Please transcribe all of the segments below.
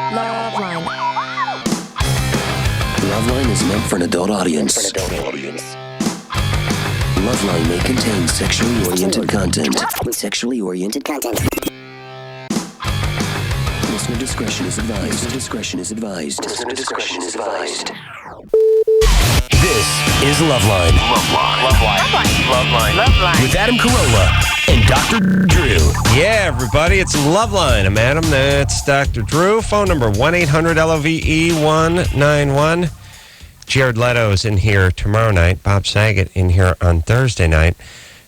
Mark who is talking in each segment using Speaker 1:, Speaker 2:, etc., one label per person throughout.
Speaker 1: LoveLine.
Speaker 2: LoveLine is meant for an adult audience. LoveLine may contain sexually oriented content. Listener discretion is advised.
Speaker 3: This is LoveLine. LoveLine. With Adam Carolla and Dr. Drew.
Speaker 4: Yeah, everybody, it's LoveLine. I'm Adam, that's Dr. Drew. Phone number 1-800-LOVE-191. Jared Leto's in here tomorrow night. Bob Saget in here on Thursday night.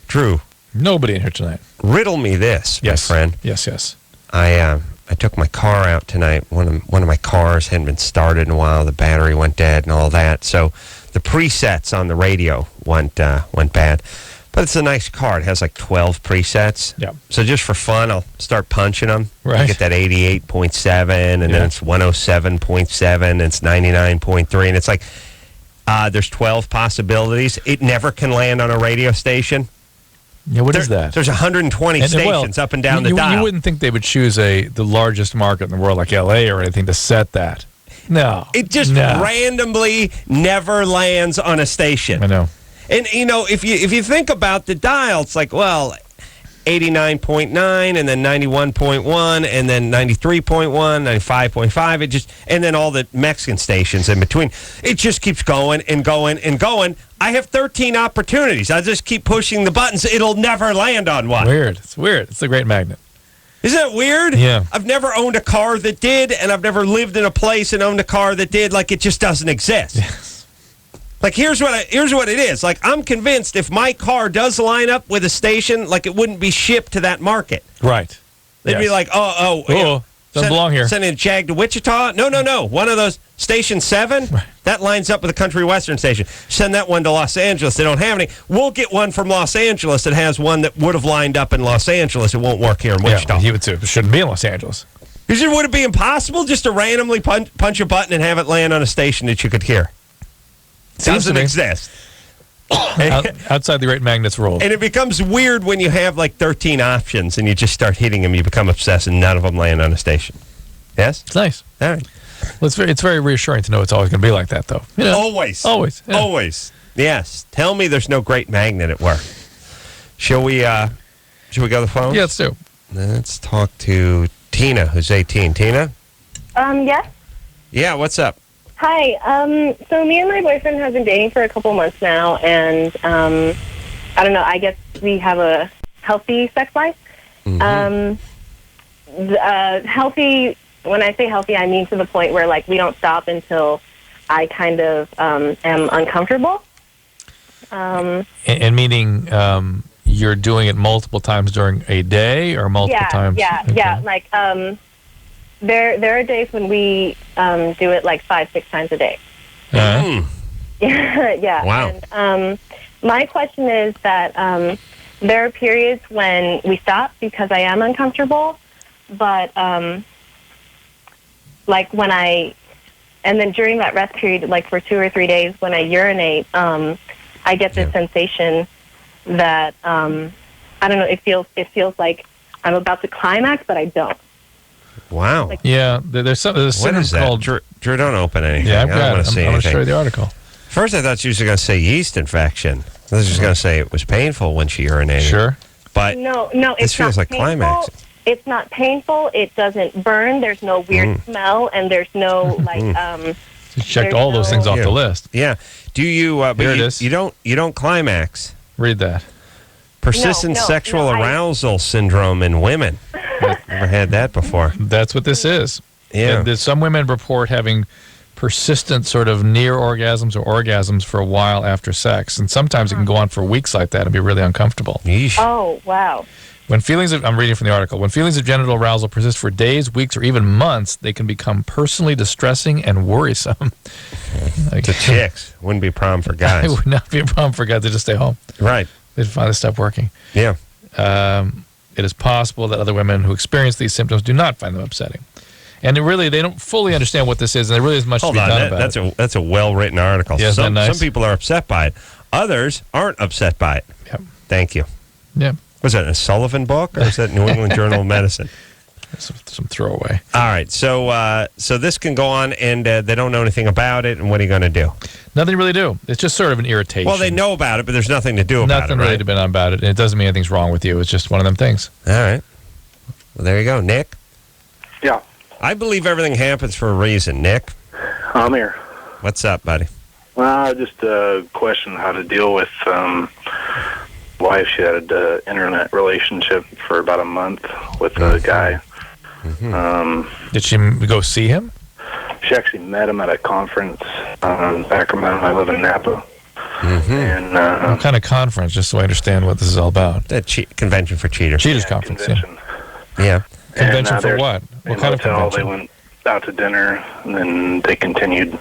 Speaker 4: Drew.
Speaker 5: Nobody in here tonight.
Speaker 4: Riddle me this, my friend.
Speaker 5: Yes.
Speaker 4: I took my car out tonight. One of my cars hadn't been started in a while. The battery went dead and all that. So the presets on the radio went bad. But it's a nice car. It has like 12 presets.
Speaker 5: Yeah.
Speaker 4: So just for fun, I'll start punching them.
Speaker 5: Right.
Speaker 4: You get that 88.7, and then it's 107.7, and it's 99.3. And it's like there's 12 possibilities. It never can land on a radio station.
Speaker 5: Yeah, what is that?
Speaker 4: There's 120 stations up and down the dial.
Speaker 5: You wouldn't think they would choose the largest market in the world like L.A. or anything to set that. No.
Speaker 4: It just randomly never lands on a station.
Speaker 5: I know.
Speaker 4: And, if you think about the dial, it's like, well, 89.9 and then 91.1 and then 93.1, 95.5, and then all the Mexican stations in between. It just keeps going and going and going. I have 13 opportunities. I just keep pushing the buttons. It'll never land on one.
Speaker 5: It's weird. It's a great magnet.
Speaker 4: Isn't that weird?
Speaker 5: Yeah.
Speaker 4: I've never owned a car that did, and I've never lived in a place and owned a car that did. Like, it just doesn't exist.
Speaker 5: Yes.
Speaker 4: Like, here's what it is. Like, I'm convinced if my car does line up with a station, like, it wouldn't be shipped to that market.
Speaker 5: Right.
Speaker 4: They'd be like,
Speaker 5: doesn't belong here.
Speaker 4: Sending a Jag to Wichita? No. One of those, Station 7, that lines up with a country western station. Send that one to Los Angeles. They don't have any. We'll get one from Los Angeles that has one that would have lined up in Los Angeles. It won't work here in Wichita.
Speaker 5: Yeah, he would say it shouldn't be in Los Angeles.
Speaker 4: Would it be impossible just to randomly punch a button and have it land on a station that you could hear? Doesn't exist.
Speaker 5: Outside the great magnet's role.
Speaker 4: And it becomes weird when you have like 13 options and you just start hitting them. You become obsessed and none of them land on a station. Yes?
Speaker 5: It's nice.
Speaker 4: All right.
Speaker 5: Well, it's very reassuring to know it's always going to be like that, though.
Speaker 4: Always.
Speaker 5: Yeah.
Speaker 4: Always. Yes. Tell me there's no great magnet at work. Shall we go to the phone?
Speaker 5: Yeah, let's do.
Speaker 4: Let's talk to Tina, who's 18. Tina?
Speaker 6: Yes.
Speaker 4: Yeah, what's up?
Speaker 6: Hi. So me and my boyfriend have been dating for a couple months now, and I don't know. I guess we have a healthy sex life.
Speaker 4: Mm-hmm.
Speaker 6: Healthy. When I say healthy, I mean to the point where like we don't stop until I kind of am uncomfortable.
Speaker 5: And meaning you're doing it multiple times during a day, or multiple times?
Speaker 6: Yeah. Like there are days when we do it like 5-6 times a day. Yeah.
Speaker 4: Wow.
Speaker 6: And my question is that there are periods when we stop because I am uncomfortable, but like when and then during that rest period, like for 2 or 3 days, when I urinate, I get this sensation that I don't know. It feels like I'm about to climax, but I don't.
Speaker 4: Wow.
Speaker 6: Like,
Speaker 5: there's something called...
Speaker 4: Drew, don't open anything.
Speaker 5: Yeah,
Speaker 4: I don't want to see
Speaker 5: I'm going to
Speaker 4: anything.
Speaker 5: show you the article.
Speaker 4: First, I thought you were going to say yeast infection. I was just going to say it was painful when she urinated.
Speaker 5: Sure.
Speaker 4: But
Speaker 6: no,
Speaker 4: this feels like climax.
Speaker 6: It's not painful. It doesn't burn. There's no weird smell, and there's no like.
Speaker 5: You checked all those things off the list.
Speaker 4: Yeah. Do you?
Speaker 5: Here it is.
Speaker 4: You don't climax.
Speaker 5: Read that.
Speaker 4: Persistent sexual arousal syndrome in women. Never had that before.
Speaker 5: That's what this is.
Speaker 4: Yeah.
Speaker 5: Some women report having persistent sort of near orgasms or orgasms for a while after sex, and sometimes it can go on for weeks like that and be really uncomfortable.
Speaker 4: Yeesh.
Speaker 6: Oh, wow.
Speaker 5: I'm reading from the article. When feelings of genital arousal persist for days, weeks, or even months, they can become personally distressing and worrisome.
Speaker 4: To chicks. Wouldn't be a problem for guys.
Speaker 5: It would not be a problem for guys to just stay home.
Speaker 4: Right.
Speaker 5: They'd finally stop working.
Speaker 4: Yeah.
Speaker 5: It is possible that other women who experience these symptoms do not find them upsetting. And they don't fully understand what this is, and there really is much to be done about it.
Speaker 4: That's a well-written article.
Speaker 5: Yeah,
Speaker 4: some
Speaker 5: nice?
Speaker 4: people are upset by it. Others aren't upset by it.
Speaker 5: Yep.
Speaker 4: Thank you.
Speaker 5: Yeah.
Speaker 4: Was that a Sullivan book, or is that New England Journal of Medicine?
Speaker 5: Some throw away.
Speaker 4: All right, so this can go on, and they don't know anything about it, and what are you going to do?
Speaker 5: Nothing to really do. It's just sort of an irritation.
Speaker 4: Well, they know about it, but there's nothing to do about it,
Speaker 5: Nothing really to be done about it. And it doesn't mean anything's wrong with you. It's just one of them things.
Speaker 4: All right. Well, there you go. Nick?
Speaker 1: Yeah,
Speaker 4: I believe everything happens for a reason. Nick?
Speaker 1: I'm here.
Speaker 4: What's up, buddy?
Speaker 1: Well, just a question how to deal with wife. She had an internet relationship for about a month with a guy.
Speaker 5: Did she go see him?
Speaker 1: She actually met him at a conference in Sacramento. I live in Napa. And
Speaker 5: What kind of conference, just so I understand what this is all about?
Speaker 4: The convention for cheaters.
Speaker 5: Cheaters conference,
Speaker 1: convention.
Speaker 4: Yeah.
Speaker 5: Convention
Speaker 1: And,
Speaker 5: for
Speaker 1: they're
Speaker 5: what?
Speaker 1: in
Speaker 5: What kind of
Speaker 1: hotel.
Speaker 5: convention?
Speaker 1: They went out to dinner, and then they continued.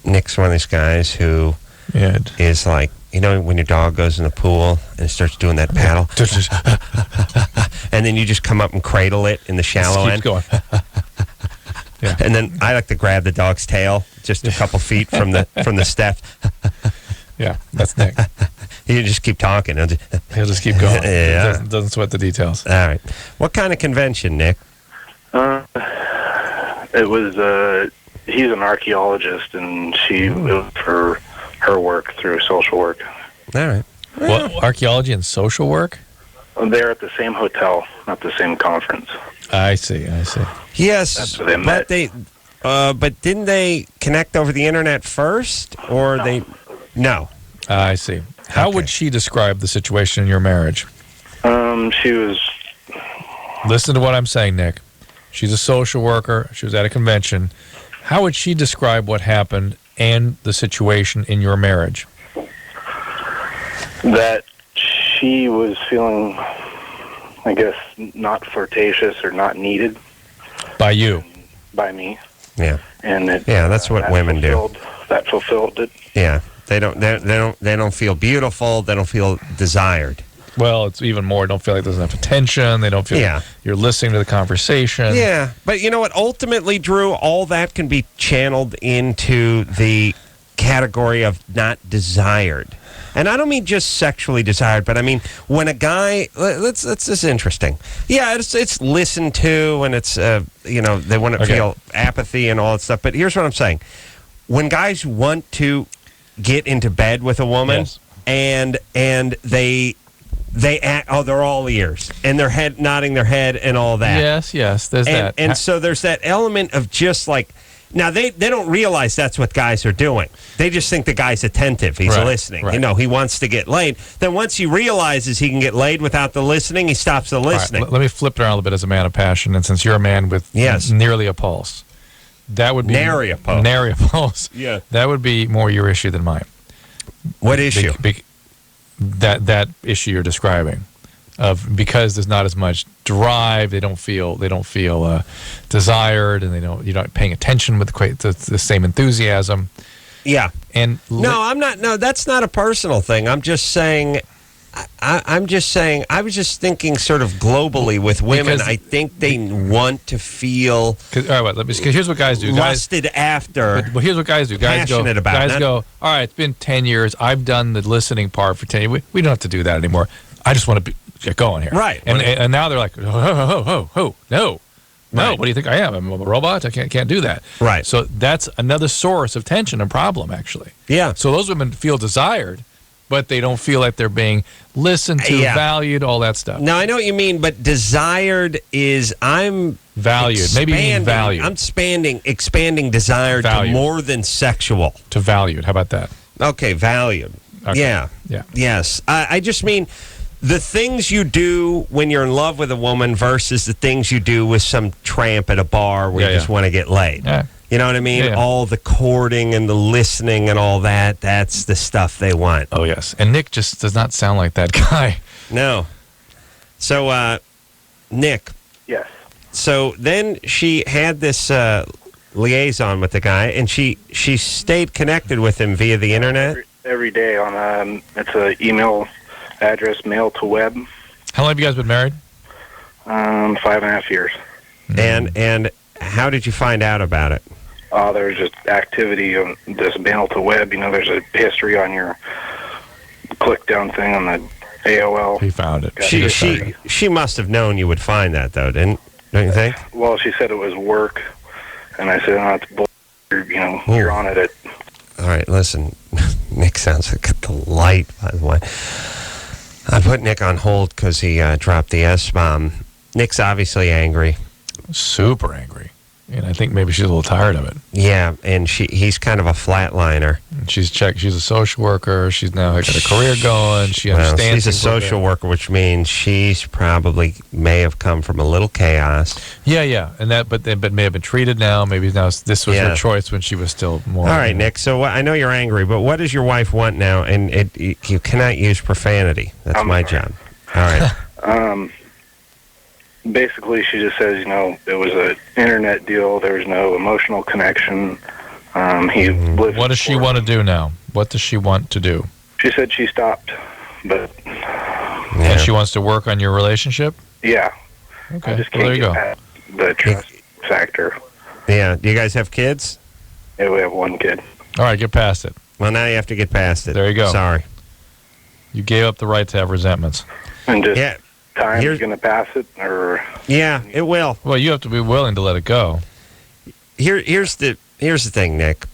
Speaker 4: Nick's one of these guys who
Speaker 5: Yeah.
Speaker 4: is like, you know, when your dog goes in the pool and it starts doing that paddle, and then you just come up and cradle it in the shallow
Speaker 5: Keeps
Speaker 4: end.
Speaker 5: going. Yeah.
Speaker 4: And then I like to grab the dog's tail just a couple feet from the steps.
Speaker 5: Yeah, that's Nick.
Speaker 4: You just keep talking. All
Speaker 5: He'll just keep going.
Speaker 4: Yeah.
Speaker 5: Doesn't sweat the details.
Speaker 4: right. What kind of convention, Nick?
Speaker 1: It was he's an archaeologist, and it was for her work through social work.
Speaker 4: All right.
Speaker 5: What, archaeology and social work?
Speaker 1: They're at the same hotel, not the same conference.
Speaker 5: I see.
Speaker 4: Yes,
Speaker 1: That's where they met.
Speaker 4: but didn't they connect over the internet first, or they? No.
Speaker 5: I see. How
Speaker 4: Okay.
Speaker 5: would she describe the situation in your marriage?
Speaker 1: She was
Speaker 5: Listen to what I'm saying, Nick. She's a social worker. She was at a convention. How would she describe what happened and the situation in your marriage?
Speaker 1: that she was feeling, I guess, not flirtatious or not needed
Speaker 5: By you?
Speaker 1: by me,
Speaker 4: Yeah.
Speaker 1: and it,
Speaker 4: Yeah, that's what women do.
Speaker 1: That fulfilled it.
Speaker 4: Yeah. They don't feel beautiful. They don't feel desired.
Speaker 5: Well, it's even more. Don't feel like there's enough attention. They don't feel
Speaker 4: Yeah.
Speaker 5: you're listening to the conversation.
Speaker 4: Yeah, but you know what? Ultimately, Drew, all that can be channeled into the category of not desired. And I don't mean just sexually desired, but I mean when a guy, this is interesting. Yeah, it's listened to, and it's they want to feel apathy and all that stuff. But here's what I'm saying: when guys want to get into bed with a woman,
Speaker 5: Yes.
Speaker 4: and they act, they're all ears, and their head nodding their head and all that.
Speaker 5: Yes. There's that.
Speaker 4: And so there's that element of just like, now they don't realize that's what guys are doing. They just think the guy's attentive. He's
Speaker 5: Right,
Speaker 4: listening.
Speaker 5: right.
Speaker 4: You know, he wants to get laid. Then once he realizes he can get laid without the listening, he stops the
Speaker 5: All right,
Speaker 4: listening.
Speaker 5: let me flip it around a little bit as a man of passion. And since you're a man with
Speaker 4: Yes.
Speaker 5: nearly a pulse, that would be
Speaker 4: Nary a pulse.
Speaker 5: Nary a pulse.
Speaker 4: Yeah.
Speaker 5: That would be more your issue than mine.
Speaker 4: What issue?
Speaker 5: That issue you're describing, of because there's not as much drive, they don't feel desired, and you're not paying attention with the same enthusiasm.
Speaker 4: Yeah.
Speaker 5: And
Speaker 4: No, I'm not. No, that's not a personal thing. I'm just saying. I'm just saying. I was just thinking, sort of globally with women.
Speaker 5: Because-
Speaker 4: I think they want to feel
Speaker 5: all right, wait, because here's what guys do.
Speaker 4: lusted after.
Speaker 5: But here's what guys do. Guys go.
Speaker 4: Passionate about it,
Speaker 5: Guys
Speaker 4: not-
Speaker 5: go. All right, it's been 10 years. I've done the listening part for 10 years. We don't have to do that anymore. I just want to get going here.
Speaker 4: Right.
Speaker 5: And now they're like, no. No,
Speaker 4: Right.
Speaker 5: what do you think I am? I'm a robot? I can't do that.
Speaker 4: Right.
Speaker 5: So that's another source of tension and problem, actually.
Speaker 4: Yeah.
Speaker 5: So those women feel desired, but they don't feel like they're being listened to,
Speaker 4: Yeah.
Speaker 5: valued, all that stuff.
Speaker 4: Now I know what you mean, but desired is I'm
Speaker 5: Valued. Maybe you mean valued.
Speaker 4: I'm expanding desire
Speaker 5: Valued.
Speaker 4: to more than sexual.
Speaker 5: To valued. How about that?
Speaker 4: Okay, valued.
Speaker 5: Okay.
Speaker 4: Yeah.
Speaker 5: Yeah.
Speaker 4: Yes. I just mean the things you do when you're in love with a woman versus the things you do with some tramp at a bar where you just want to get laid.
Speaker 5: Yeah.
Speaker 4: You know what I mean?
Speaker 5: Yeah.
Speaker 4: All the courting and the listening and all that, that's the stuff they want.
Speaker 5: Oh, yes. And Nick just does not sound like that guy.
Speaker 4: No. So, Nick,
Speaker 1: Yes.
Speaker 4: so then she had this liaison with the guy, and she stayed connected with him via the internet.
Speaker 1: Every day on it's an email address, mail to web.
Speaker 5: How long have you guys been married?
Speaker 1: 5.5 years.
Speaker 4: And how did you find out about it?
Speaker 1: There's just activity on this mail to web. There's a history on your click down thing on the AOL.
Speaker 5: He found it.
Speaker 1: Got
Speaker 4: She
Speaker 1: it.
Speaker 4: she she must have known you would find that, though, didn't? don't you think?
Speaker 1: Well, she said it was work, and I said, "No, it's bull. You're on it."
Speaker 4: All right, listen. Nick sounds like a delight, by the way. I put Nick on hold because he dropped the S-bomb. Nick's obviously angry.
Speaker 5: Super angry. And I think maybe she's a little tired of it.
Speaker 4: Yeah, and he's kind of a flatliner.
Speaker 5: And she's a social worker. She's now got a career going. She understands.
Speaker 4: She's a social worker, which means she's probably may have come from a little chaos.
Speaker 5: Yeah, and but may have been treated now. Maybe now this was her choice when she was still more.
Speaker 4: All right, Nick. So I know you're angry, but what does your wife want now? And you cannot use profanity. That's my job. All right.
Speaker 1: Basically, she just says, it was an internet deal. There was no emotional connection. He lived.
Speaker 5: What does she want to do now? What does she want to do?
Speaker 1: She said she stopped, but.
Speaker 5: And she wants to work on your relationship?
Speaker 1: Yeah.
Speaker 5: Okay.
Speaker 1: I just can't
Speaker 5: there you go.
Speaker 1: get the trust factor.
Speaker 4: Yeah. Do you guys have kids?
Speaker 1: Yeah, we have one kid.
Speaker 5: All right, get past it.
Speaker 4: Well, now you have to get past it.
Speaker 5: There you go.
Speaker 4: Sorry.
Speaker 5: You gave up the right to have resentments.
Speaker 1: And just time is going to pass it, or.
Speaker 4: Yeah, it will.
Speaker 5: Well, you have to be willing to let it go.
Speaker 4: Here's the thing, Nick.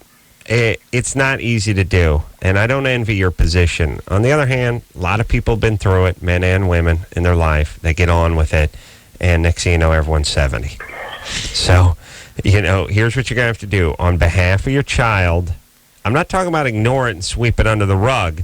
Speaker 4: It's not easy to do, and I don't envy your position. On the other hand, a lot of people have been through it, men and women, in their life. They get on with it, and next thing you know, everyone's 70. So, here's what you're going to have to do. On behalf of your child, I'm not talking about ignore it and sweep it under the rug,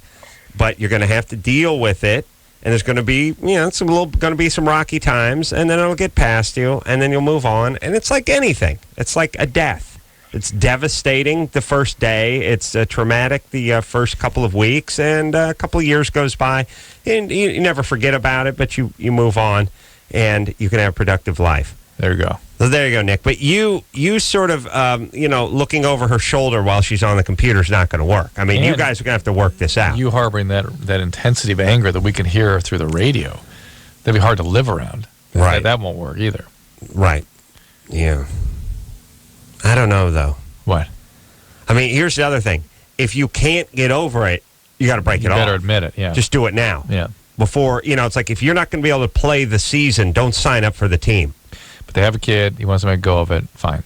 Speaker 4: but you're going to have to deal with it, and there's going to be, going to be some rocky times, and then it'll get past you, and then you'll move on, and it's like anything. It's like a death. It's devastating the first day. It's traumatic the first couple of weeks, and a couple of years goes by, and you never forget about it, but you move on, and you can have a productive life.
Speaker 5: There you go.
Speaker 4: So there you go, Nick. But you sort of, looking over her shoulder while she's on the computer is not going to work. I mean, you guys are going to have to work this out.
Speaker 5: You harboring that intensity of anger that we can hear through the radio, that'd be hard to live around.
Speaker 4: Right.
Speaker 5: That won't work either.
Speaker 4: Right. Yeah. I don't know, though.
Speaker 5: What?
Speaker 4: I mean, here's the other thing. If you can't get over it, you got to break it off.
Speaker 5: You better admit it, yeah.
Speaker 4: Just do it now.
Speaker 5: Yeah.
Speaker 4: Before, it's like if you're not going to be able to play the season, don't sign up for the team.
Speaker 5: But they have a kid. He wants to make a go of it. Fine.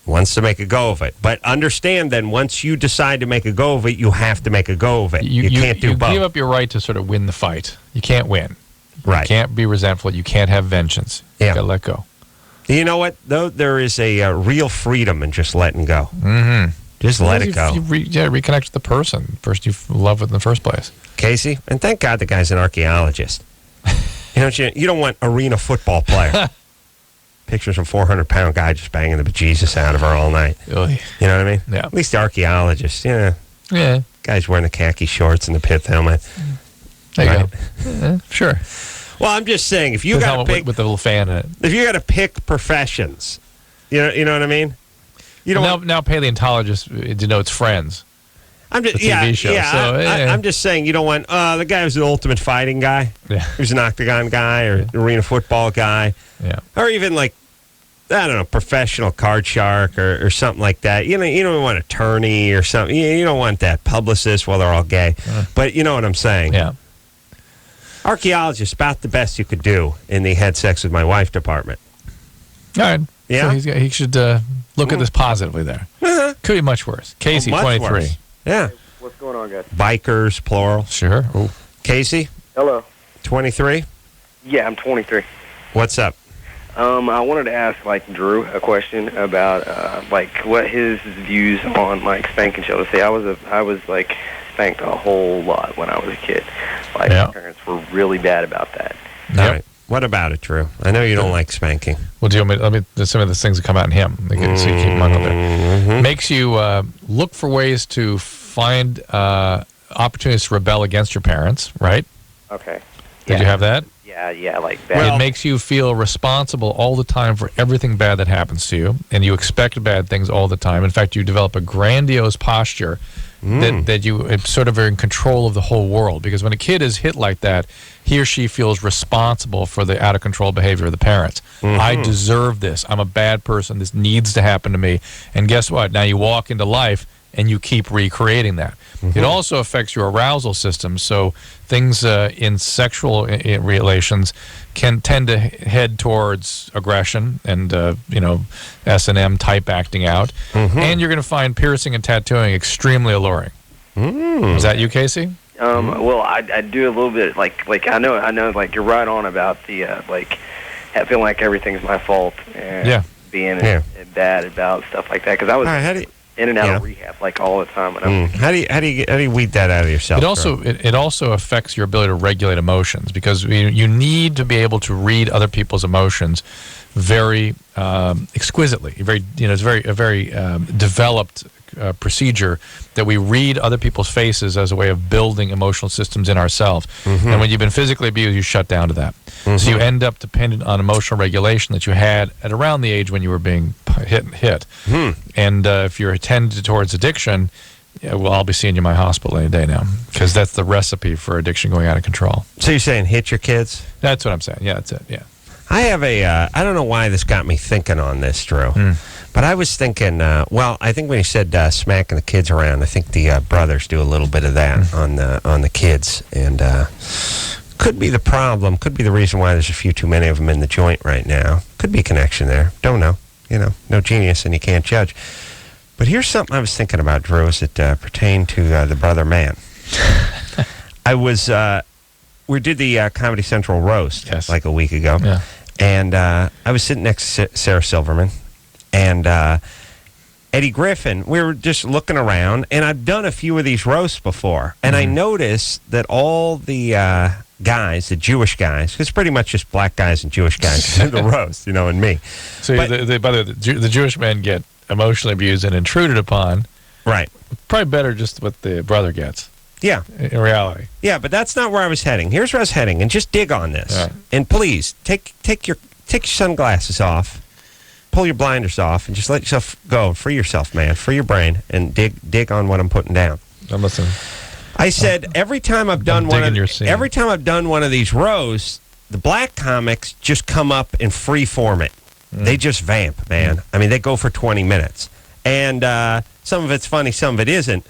Speaker 4: Wants to make a go of it. But understand then, once you decide to make a go of it, you have to make a go of it. You can't do both.
Speaker 5: You give up your right to sort of win the fight. You can't win.
Speaker 4: Right.
Speaker 5: You can't be resentful. You can't have vengeance.
Speaker 4: Yeah.
Speaker 5: You got to let go.
Speaker 4: You know what, though? There is a real freedom in just letting go.
Speaker 5: Mm-hmm.
Speaker 4: Just let it go.
Speaker 5: Reconnect with the person you love with in the first place.
Speaker 4: Casey, and thank God the guy's an archaeologist. You don't want arena football player. Pictures of a 400-pound guy just banging the bejesus out of her all night.
Speaker 5: Really?
Speaker 4: You know what I mean?
Speaker 5: Yeah.
Speaker 4: At least the archaeologist, Yeah. Guy's wearing the khaki shorts and the pith helmet.
Speaker 5: There you go. Sure.
Speaker 4: Well, I'm just saying, if you got to pick
Speaker 5: with the little fan in it,
Speaker 4: if you got to pick professions, you know what I mean. You don't
Speaker 5: now paleontologists denotes friends.
Speaker 4: I'm just
Speaker 5: TV show.
Speaker 4: Yeah.
Speaker 5: So,
Speaker 4: I'm just saying you don't want the guy who's the ultimate fighting guy.
Speaker 5: Yeah.
Speaker 4: Who's an octagon guy or arena football guy.
Speaker 5: Yeah.
Speaker 4: Or even like I don't know, professional card shark or something like that. You don't want an attorney or something. You don't want that publicist. Well, they're all gay, but you know what I'm saying.
Speaker 5: Yeah.
Speaker 4: Archaeologist, about the best you could do in the had sex with my wife department.
Speaker 5: All right.
Speaker 4: Yeah.
Speaker 5: So he should look at this positively there. Could be much worse. Casey,
Speaker 4: much
Speaker 5: 23.
Speaker 4: worse. Yeah.
Speaker 7: What's going on, guys?
Speaker 4: Bikers, plural.
Speaker 5: Sure. Ooh.
Speaker 4: Casey,
Speaker 7: Hello.
Speaker 4: 23.
Speaker 7: Yeah, I'm 23.
Speaker 4: What's up?
Speaker 7: I wanted to ask, Drew a question about, what his views on, spanking children. See, I was spanked a whole lot when I was a kid. My parents were really bad about that.
Speaker 4: All right. What about it, Drew? I know you don't like spanking.
Speaker 5: Well, do you want me? There's some of the things that come out in him. So you keep them on there.
Speaker 4: Mm-hmm.
Speaker 5: Makes you look for ways to find opportunities to rebel against your parents, right?
Speaker 7: Okay.
Speaker 5: Did you have that?
Speaker 7: Yeah, like that.
Speaker 5: It makes you feel responsible all the time for everything bad that happens to you, and you expect bad things all the time. In fact, you develop a grandiose posture that you sort of are in control of the whole world. Because when a kid is hit like that, he or she feels responsible for the out-of-control behavior of the parents. I deserve this. I'm a bad person. This needs to happen to me. And guess what? Now you walk into life, and you keep recreating that. It also affects your arousal system. So things in sexual relations can tend to head towards aggression and S&M type acting out. And you're going to find piercing and tattooing extremely alluring. Is that you, Casey?
Speaker 7: Well, I do a little bit like I know like you're right on about the feeling like everything's my fault and being bad about stuff like that, because I was in and out of rehab like all the time when I was
Speaker 4: How do you weed that out of yourself?
Speaker 5: It also affects your ability to regulate emotions, because you need to be able to read other people's emotions very exquisitely. It's a very developed procedure that we read other people's faces as a way of building emotional systems in ourselves. And when you've been physically abused, you shut down to that. So you end up dependent on emotional regulation that you had at around the age when you were being hit. And if you're tended towards addiction, I'll be seeing you in my hospital any day now, because that's the recipe for addiction going out of control.
Speaker 4: So you're saying hit your kids?
Speaker 5: That's what I'm saying. Yeah, that's it. Yeah.
Speaker 4: I have I don't know why this got me thinking on this, Drew. But I was thinking, I think when you said smacking the kids around, I think the brothers do a little bit of that on the kids. And could be the problem, could be the reason why there's a few too many of them in the joint right now. Could be a connection there. Don't know. No genius and you can't judge. But here's something I was thinking about, Drew, as it pertained to the brother man. I was... we did the Comedy Central roast like a week ago. Yeah. And I was sitting next to Sarah Silverman and Eddie Griffin. We were just looking around, and I've done a few of these roasts before. And I noticed that all the guys, the Jewish guys, because it's pretty much just black guys and Jewish guys in the roast, and me.
Speaker 5: So the Jewish men get emotionally abused and intruded upon.
Speaker 4: Right.
Speaker 5: Probably better just what the brother gets.
Speaker 4: Yeah.
Speaker 5: In reality.
Speaker 4: Yeah, but that's not where I was heading. Here's where I was heading, and just dig on this. Right. And please, take your sunglasses off, pull your blinders off, and just let yourself go. Free yourself, man. Free your brain, and dig on what I'm putting down.
Speaker 5: I'm listening.
Speaker 4: I said every time I've done one of these roasts, the black comics just come up and free form it. They just vamp, man. I mean, they go for 20 minutes. And some of it's funny, some of it isn't.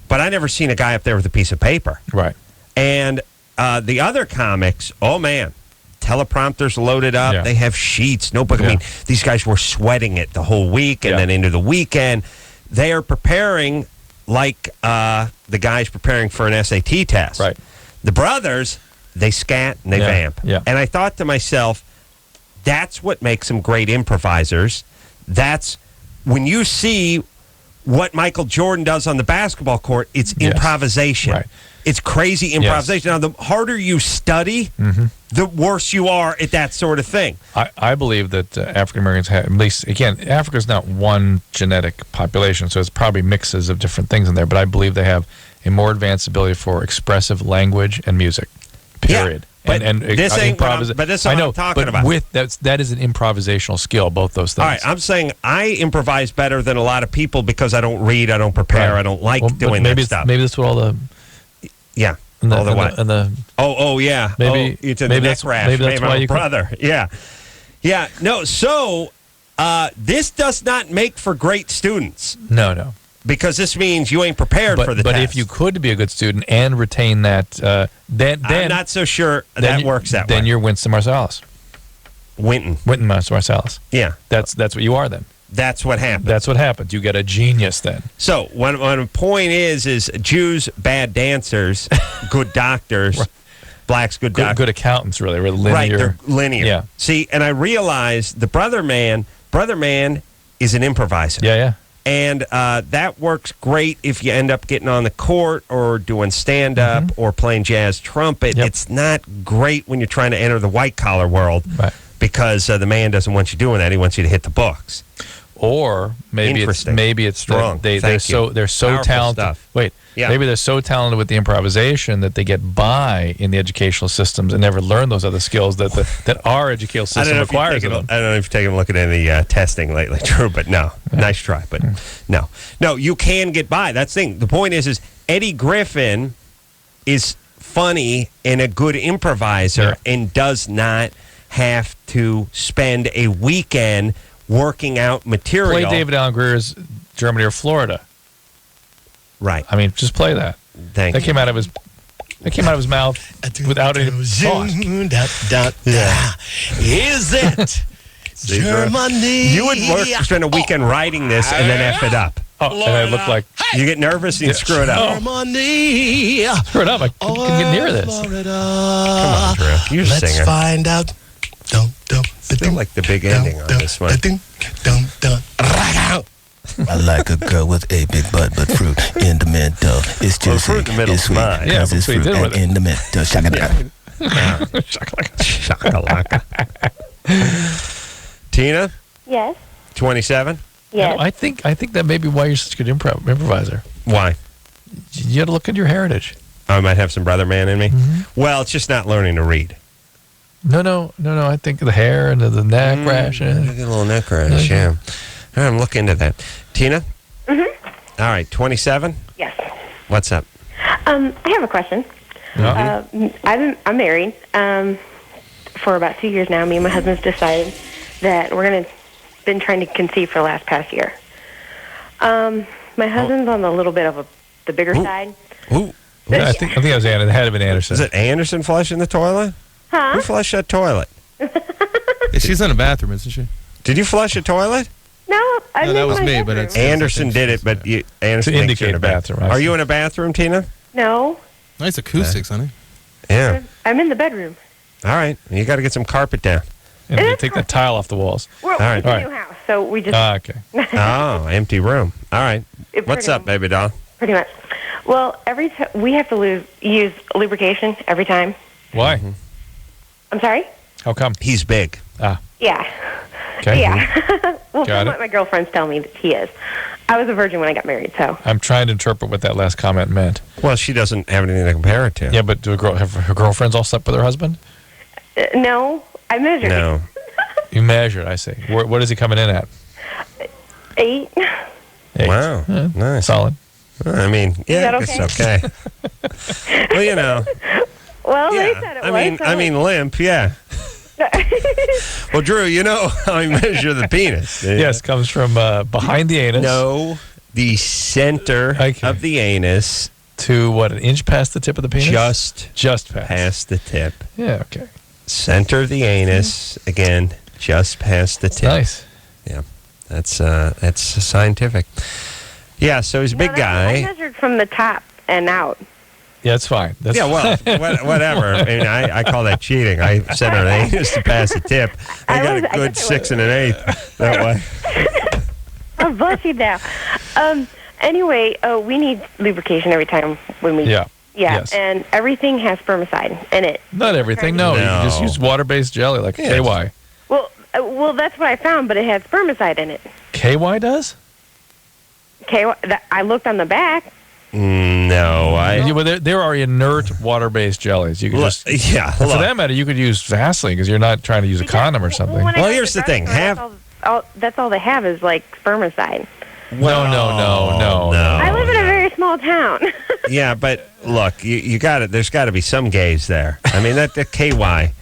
Speaker 4: But I never seen a guy up there with a piece of paper.
Speaker 5: Right.
Speaker 4: And the other comics, oh, man, teleprompters loaded up. Yeah. They have sheets. Nobody. I mean, these guys were sweating it the whole week and then into the weekend. They are preparing like the guys preparing for an SAT test.
Speaker 5: Right.
Speaker 4: The brothers, they scat and they vamp.
Speaker 5: Yeah.
Speaker 4: And I thought to myself, that's what makes them great improvisers. That's when you see what Michael Jordan does on the basketball court, it's improvisation. Right. It's crazy improvisation. Now, the harder you study, the worse you are at that sort of thing.
Speaker 5: I believe that African Americans have, at least, again, Africa's not one genetic population, so it's probably mixes of different things in there, but I believe they have a more advanced ability for expressive language and music, period.
Speaker 4: Yeah. But this ain't what I'm talking about.
Speaker 5: That is an improvisational skill, both those things.
Speaker 4: All right, I'm saying I improvise better than a lot of people because I don't read, I don't prepare, I don't like doing that stuff.
Speaker 5: Maybe that's what all the...
Speaker 4: Yeah.
Speaker 5: Maybe
Speaker 4: neck rash.
Speaker 5: Maybe that's why you...
Speaker 4: Brother, yeah. Yeah, no, so this does not make for great students.
Speaker 5: No.
Speaker 4: Because this means you ain't prepared for the test.
Speaker 5: But if you could be a good student and retain that, then
Speaker 4: I'm not so sure that works that way.
Speaker 5: Then you're Winston Marsalis.
Speaker 4: Wynton
Speaker 5: Marsalis.
Speaker 4: Yeah.
Speaker 5: That's what you are then.
Speaker 4: That's what happens.
Speaker 5: That's what happens. You get a genius then.
Speaker 4: So, one point is Jews, bad dancers, good doctors, right. Blacks, good doctors.
Speaker 5: Good accountants, really linear.
Speaker 4: Right, they're linear.
Speaker 5: Yeah.
Speaker 4: See, and I realized the brother man is an improviser.
Speaker 5: Yeah.
Speaker 4: And that works great if you end up getting on the court or doing stand-up or playing jazz trumpet. Yep. It's not great when you're trying to enter the white-collar world because the man doesn't want you doing that. He wants you to hit the books.
Speaker 5: Or maybe it's
Speaker 4: strong.
Speaker 5: They're so
Speaker 4: Powerful
Speaker 5: talented.
Speaker 4: Stuff.
Speaker 5: Maybe they're so talented with the improvisation that they get by in the educational systems and never learn those other skills that our educational system requires of them.
Speaker 4: I don't know if you've taken a look at any testing lately, Drew, but no. Nice try, but no, you can get by. That's the thing. The point is Eddie Griffin is funny and a good improviser and does not have to spend a weekend working out material.
Speaker 5: Play David Allen Greer's Germany or Florida.
Speaker 4: Right.
Speaker 5: I mean, just play that.
Speaker 4: Thank
Speaker 5: That
Speaker 4: you.
Speaker 5: came out of his mouth without any thought.
Speaker 4: Yeah.
Speaker 8: Is it Germany?
Speaker 4: You would spend a weekend writing this and then F it up.
Speaker 5: Oh, and I look like
Speaker 4: You get nervous and you screw it up.
Speaker 8: Germany.
Speaker 5: screw it up. I couldn't get near this.
Speaker 8: Florida.
Speaker 4: Come on, Drew. You're a
Speaker 8: Let's
Speaker 4: singer.
Speaker 8: find out.
Speaker 4: Feel like the big ending on this one.
Speaker 8: I like a girl with a big butt, but fruit in the middle. It's
Speaker 4: Well,
Speaker 8: juicy,
Speaker 4: fruit in the middle
Speaker 8: it's
Speaker 4: is
Speaker 8: sweet,
Speaker 4: mine.
Speaker 5: Yeah,
Speaker 8: 'cause
Speaker 5: but
Speaker 8: it's
Speaker 5: so you
Speaker 8: fruit
Speaker 5: did with
Speaker 8: and
Speaker 5: it.
Speaker 8: in the middle.
Speaker 4: Shakalaka. Tina,
Speaker 6: Yes.
Speaker 4: 27.
Speaker 6: Yes.
Speaker 5: I think that may be why you're such a good improviser.
Speaker 4: Why?
Speaker 5: You got to look at your heritage.
Speaker 4: I might have some brother man in me. Well, it's just not learning to read.
Speaker 5: No. I think the hair and the neck rash.
Speaker 4: I get a little neck rash, yeah. All right, I'm looking into that. Tina?
Speaker 6: Mm-hmm.
Speaker 4: All right, 27.
Speaker 6: Yes.
Speaker 4: What's up?
Speaker 6: I have a question. I'm married for about 2 years now. Me and my husband's decided that we're been trying to conceive for the past year. My husband's on the little bit of the bigger side.
Speaker 4: Ooh.
Speaker 5: Yeah, I think it was Anna. It had to been Anderson.
Speaker 4: Is it Anderson flushing the toilet?
Speaker 6: Huh?
Speaker 4: Who flushed that toilet?
Speaker 9: She's in the bathroom, isn't she?
Speaker 4: Did you flush a toilet?
Speaker 6: No, I
Speaker 9: No, that was me, but it's
Speaker 4: Anderson did it, but Anderson
Speaker 5: To
Speaker 4: thinks you're in
Speaker 5: indicate
Speaker 4: a
Speaker 5: a bathroom, I
Speaker 4: Are
Speaker 5: see.
Speaker 4: you in a bathroom, Tina?
Speaker 6: No,
Speaker 9: nice acoustics, honey.
Speaker 4: Yeah.
Speaker 6: I'm in the bedroom.
Speaker 4: All right. You got to get some carpet down.
Speaker 5: And they take that tile off the walls.
Speaker 6: We're
Speaker 4: right.
Speaker 6: it's a new house, so we just
Speaker 5: Okay.
Speaker 4: Oh, empty room. All right.
Speaker 6: It
Speaker 4: What's
Speaker 6: pretty
Speaker 4: up, baby doll?
Speaker 6: pretty much. Well, every time we have to use lubrication every time.
Speaker 5: Why?
Speaker 6: I'm sorry.
Speaker 5: How come?
Speaker 4: He's big.
Speaker 6: Yeah.
Speaker 5: Okay.
Speaker 6: Yeah. Well,
Speaker 5: Got
Speaker 6: from
Speaker 5: it.
Speaker 6: what my girlfriends tell me that he is. I was a virgin when I got married, so.
Speaker 5: I'm trying to interpret what that last comment meant.
Speaker 4: Well, she doesn't have anything to compare it to.
Speaker 5: Yeah, but have her girlfriends all slept with her husband?
Speaker 6: No, I measured.
Speaker 4: No.
Speaker 5: You measured, I see. What is he coming in at?
Speaker 6: 8.
Speaker 5: 8.
Speaker 4: Wow.
Speaker 5: Yeah,
Speaker 4: Nice.
Speaker 5: solid.
Speaker 4: I mean, yeah,
Speaker 6: that
Speaker 4: it's okay. Well, you know.
Speaker 6: Well, they
Speaker 4: Yeah.
Speaker 6: said it
Speaker 4: I
Speaker 6: was.
Speaker 4: mean,
Speaker 6: so
Speaker 4: I mean, limp, yeah. Well, Drew, you know how I measure the penis.
Speaker 5: Yes, comes from behind the anus.
Speaker 4: No, the center
Speaker 5: Okay.
Speaker 4: of the anus,
Speaker 5: To what, an inch past the tip of the penis? Just past.
Speaker 4: past the tip.
Speaker 5: Yeah, okay.
Speaker 4: Center of the anus, again, just past the tip.
Speaker 5: Nice.
Speaker 4: Yeah, that's scientific. Yeah, so he's a big
Speaker 6: I
Speaker 4: guy.
Speaker 6: measured from the top and out.
Speaker 5: Yeah, it's fine. That's
Speaker 4: Yeah, well, whatever. I mean, I call that cheating. I sent her the anus to pass the tip. They got a good 6 and an 8 that way.
Speaker 6: Oh, bless you now. Anyway, we need lubrication every time when we.
Speaker 5: Yeah.
Speaker 6: Yeah,
Speaker 5: Yes.
Speaker 6: and everything has spermicide in it.
Speaker 5: Not everything. No, you can just use water-based jelly like
Speaker 4: Yeah.
Speaker 5: KY.
Speaker 6: Well, that's what I found, but it has spermicide in it.
Speaker 5: KY does?
Speaker 6: I looked on the back.
Speaker 4: No,
Speaker 5: Yeah, well, there are inert water-based jellies. You can just.
Speaker 4: yeah.
Speaker 5: For
Speaker 4: Look,
Speaker 5: that matter, you could use Vaseline because you're not trying to use a condom or something.
Speaker 6: When I
Speaker 4: Well,
Speaker 6: go to
Speaker 4: here's the thing.
Speaker 6: drugstore, that's all they have is like spermicide.
Speaker 5: No.
Speaker 6: I live in a very small town.
Speaker 4: Yeah, but look, you got it. There's got to be some gays there. I mean, the KY.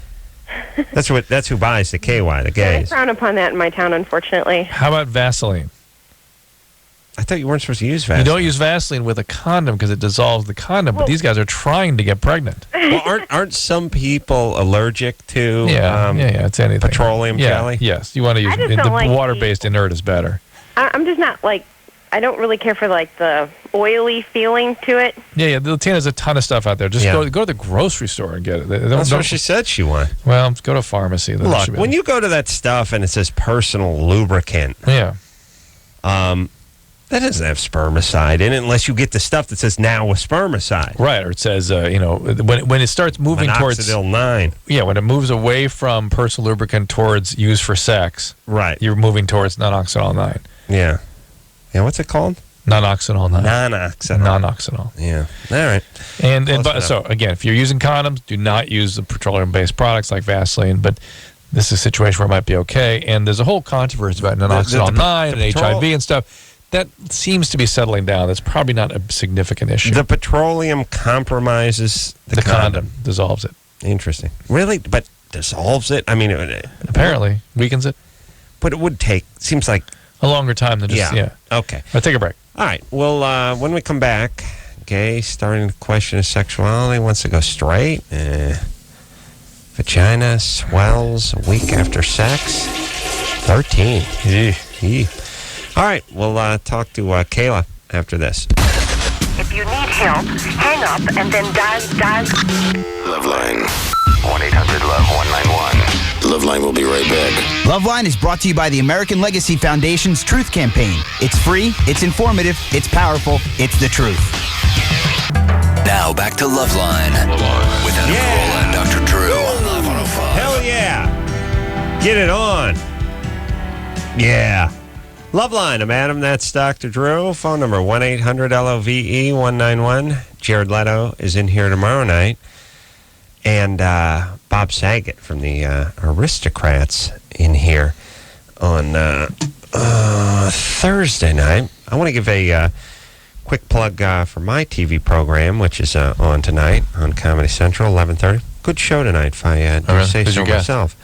Speaker 4: That's who buys the KY. The
Speaker 6: They
Speaker 4: gays.
Speaker 6: frown upon that in my town, unfortunately.
Speaker 5: How about Vaseline?
Speaker 4: I thought you weren't supposed to use Vaseline.
Speaker 5: You don't use Vaseline with a condom because it dissolves the condom. But these guys are trying to get pregnant.
Speaker 4: Well, aren't some people allergic to
Speaker 5: Yeah, it's anything.
Speaker 4: petroleum jelly?
Speaker 5: Yes, you want to use
Speaker 6: I just
Speaker 5: the
Speaker 6: don't like
Speaker 5: water-based inert is better.
Speaker 6: I'm just not like. I don't really care for like the oily feeling to it.
Speaker 5: Yeah. Tina's a ton of stuff out there. Just
Speaker 4: Yeah.
Speaker 5: go to the grocery store and get it.
Speaker 4: That's what she said she wanted.
Speaker 5: Well, go to a pharmacy. Then
Speaker 4: Look, when you go to that stuff and it says personal lubricant,
Speaker 5: yeah,
Speaker 4: that doesn't have spermicide in it unless you get the stuff that says now with spermicide.
Speaker 5: right. Or it says when it starts moving towards
Speaker 4: Minoxidil 9.
Speaker 5: yeah, when it moves away from personal lubricant towards use for sex,
Speaker 4: Right.
Speaker 5: you're moving towards non-oxidol 9.
Speaker 4: Yeah. Yeah, what's it called?
Speaker 5: Non-oxidol 9.
Speaker 4: Non-oxidil.
Speaker 5: Non-oxidol.
Speaker 4: Yeah. All right.
Speaker 5: And
Speaker 4: Close enough.
Speaker 5: so again, if you're using condoms, do not use the petroleum-based products like Vaseline. But this is a situation where it might be okay. And there's a whole controversy about non-oxidol 9 and HIV and stuff. That seems to be settling down. That's probably not a significant issue.
Speaker 4: The petroleum compromises the
Speaker 5: condom dissolves it.
Speaker 4: Interesting. Really? But dissolves it? I mean,
Speaker 5: Apparently weakens it.
Speaker 4: but it would take. Seems like
Speaker 5: A longer time than just, yeah.
Speaker 4: Okay.
Speaker 5: I'll take a break.
Speaker 4: All right. Well, when we come back, gay, starting to question his sexuality, wants to go straight. Vagina swells a week after sex. 13. All right. We'll talk to Kayla after this.
Speaker 10: If you need help, hang up and then dial.
Speaker 2: LoveLine.
Speaker 11: 1-800-LOVE-191.
Speaker 2: LoveLine will be right back.
Speaker 12: LoveLine is brought to you by the American Legacy Foundation's Truth Campaign. It's free, it's informative, it's powerful, it's the truth.
Speaker 2: Now back to LoveLine with Adam Carolla and Dr. Drew on Love 105.
Speaker 4: Hell yeah. Get it on. Yeah. LoveLine, I'm Adam. That's Dr. Drew. Phone number 1-800-LOVE-191. Jared Leto is in here tomorrow night. And Bob Saget from the Aristocrats in here on Thursday night. I want to give a quick plug for my TV program, which is on tonight on Comedy Central, 11:30. Good show tonight, if I do say so myself.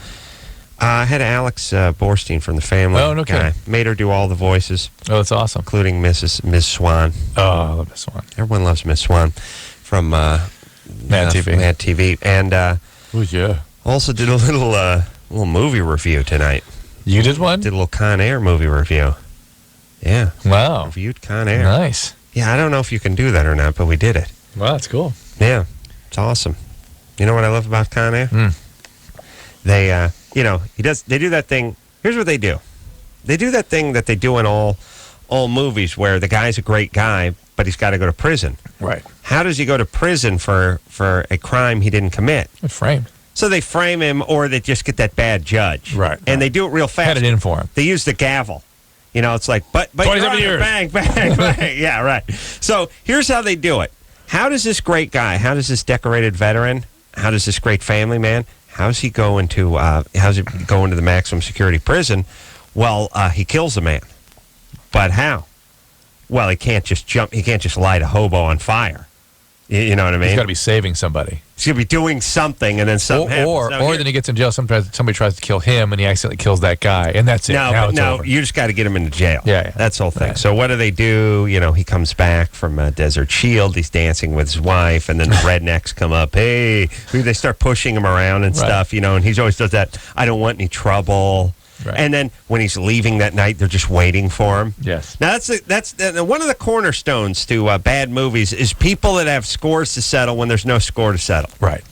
Speaker 4: I had Alex Borstein from The Family Guy. Made her do all the voices.
Speaker 5: Oh, that's awesome.
Speaker 4: Including Ms. Swan.
Speaker 5: Oh, I love Miss Swan.
Speaker 4: Everyone loves Miss Swan from Mad TV. And also did a little movie review tonight.
Speaker 5: You did one?
Speaker 4: Did a little Con Air movie review. Yeah.
Speaker 5: Wow.
Speaker 4: Reviewed Con Air.
Speaker 5: Nice.
Speaker 4: Yeah, I don't know if you can do that or not, but we did it.
Speaker 5: Wow, that's cool.
Speaker 4: Yeah. It's awesome. You know what I love about Con Air? They, they do that thing. Here's what they do. They do that thing that they do in all movies where the guy's a great guy, but he's got to go to prison.
Speaker 5: Right.
Speaker 4: How does he go to prison for a crime he didn't commit?
Speaker 5: Framed.
Speaker 4: So they frame him, or they just get that bad judge.
Speaker 5: Right.
Speaker 4: And they do it real fast.
Speaker 5: Had it in for him.
Speaker 4: They use the gavel. You know, it's like, but
Speaker 5: 27 years.
Speaker 4: Bang, bang, bang. Yeah, right. So here's how they do it. How does this great guy, how does this decorated veteran, how does this great family man, how's he go into the maximum security prison? Well, he kills a man. But how? Well, he can't just jump. He can't just light a hobo on fire. You know what I mean?
Speaker 5: He's got to be saving somebody.
Speaker 4: He's going to be doing something, and then something happens.
Speaker 5: Or then he gets in jail. Sometimes somebody tries to kill him, and he accidentally kills that guy, and that's it.
Speaker 4: No, you just got to get him into jail.
Speaker 5: Yeah.
Speaker 4: That's the whole thing.
Speaker 5: Right.
Speaker 4: So what do they do? You know, he comes back from Desert Shield. He's dancing with his wife, and then the rednecks come up. Hey, they start pushing him around and stuff. You know, and he always does that. I don't want any trouble. Right. And then when he's leaving that night, they're just waiting for him.
Speaker 5: Yes.
Speaker 4: Now that's one of the cornerstones to bad movies is people that have scores to settle when there's no score to settle.
Speaker 5: Right.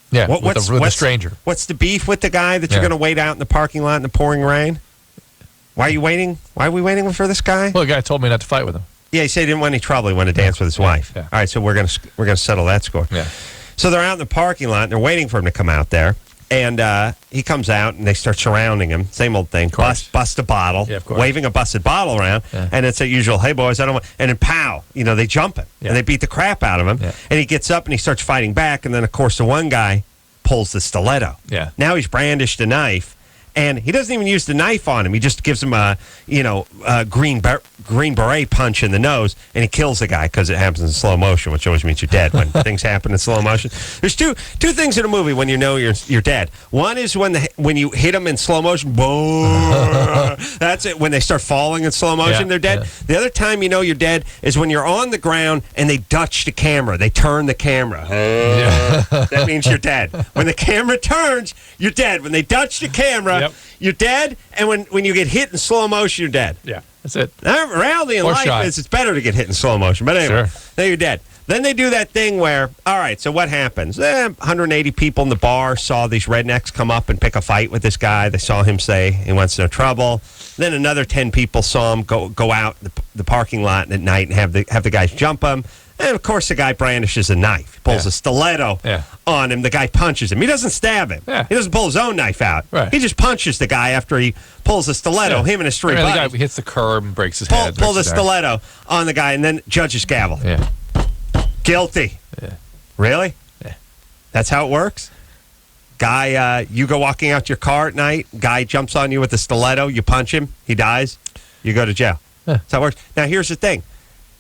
Speaker 5: Yeah. What's the stranger?
Speaker 4: What's the beef with the guy that you're going to wait out in the parking lot in the pouring rain? Why are you waiting? Why are we waiting for this guy?
Speaker 5: Well, the guy told me not to fight with him.
Speaker 4: Yeah, he said he didn't want any trouble. He wanted to dance with his wife.
Speaker 5: Yeah.
Speaker 4: All right, so we're gonna settle that score.
Speaker 5: Yeah.
Speaker 4: So they're out in the parking lot and they're waiting for him to come out there. And he comes out, and they start surrounding him. Same old thing. Bust a bottle.
Speaker 5: Yeah, of course.
Speaker 4: Waving a busted bottle around.
Speaker 5: Yeah.
Speaker 4: And it's the usual, hey, boys, I don't want... And then pow, they jump him.
Speaker 5: Yeah.
Speaker 4: And they beat the crap out of him.
Speaker 5: Yeah.
Speaker 4: And he gets up, and he starts fighting back. And then, of course, the one guy pulls the stiletto.
Speaker 5: Yeah.
Speaker 4: Now he's brandished a knife. And he doesn't even use the knife on him. He just gives him a green beret punch in the nose, and he kills the guy because it happens in slow motion, which always means you're dead when things happen in slow motion. There's two things in a movie when you know you're dead. One is when you hit them in slow motion, boom. That's it. When they start falling in slow motion, they're dead. Yeah. The other time you know you're dead is when you're on the ground and they Dutch the camera. They turn the camera. That means you're dead. When the camera turns, you're dead. When they Dutch the camera, you're dead, and when you get hit in slow motion, you're dead.
Speaker 5: Yeah, that's it.
Speaker 4: Now, reality in life is it's better to get hit in slow motion, but anyway, then you're dead. Then they do that thing where, all right, so what happens? 180 people in the bar saw these rednecks come up and pick a fight with this guy. They saw him say he wants no trouble. Then another 10 people saw him go out the parking lot at night and have the guys jump him. And, of course, the guy brandishes a knife. He pulls a stiletto on him. The guy punches him. He doesn't stab him.
Speaker 5: Yeah.
Speaker 4: He doesn't pull his own knife out.
Speaker 5: Right.
Speaker 4: He just punches the guy after he pulls the stiletto, him and his three buddies.
Speaker 5: The guy hits the curb and breaks his head.
Speaker 4: Pull the stiletto on the guy, and then judge's gavel.
Speaker 5: Yeah.
Speaker 4: Guilty.
Speaker 5: Yeah.
Speaker 4: Really?
Speaker 5: Yeah.
Speaker 4: That's how it works? Guy, you go walking out your car at night, guy jumps on you with a stiletto, you punch him, he dies, you go to jail.
Speaker 5: Yeah.
Speaker 4: That's how it works. Now, here's the thing.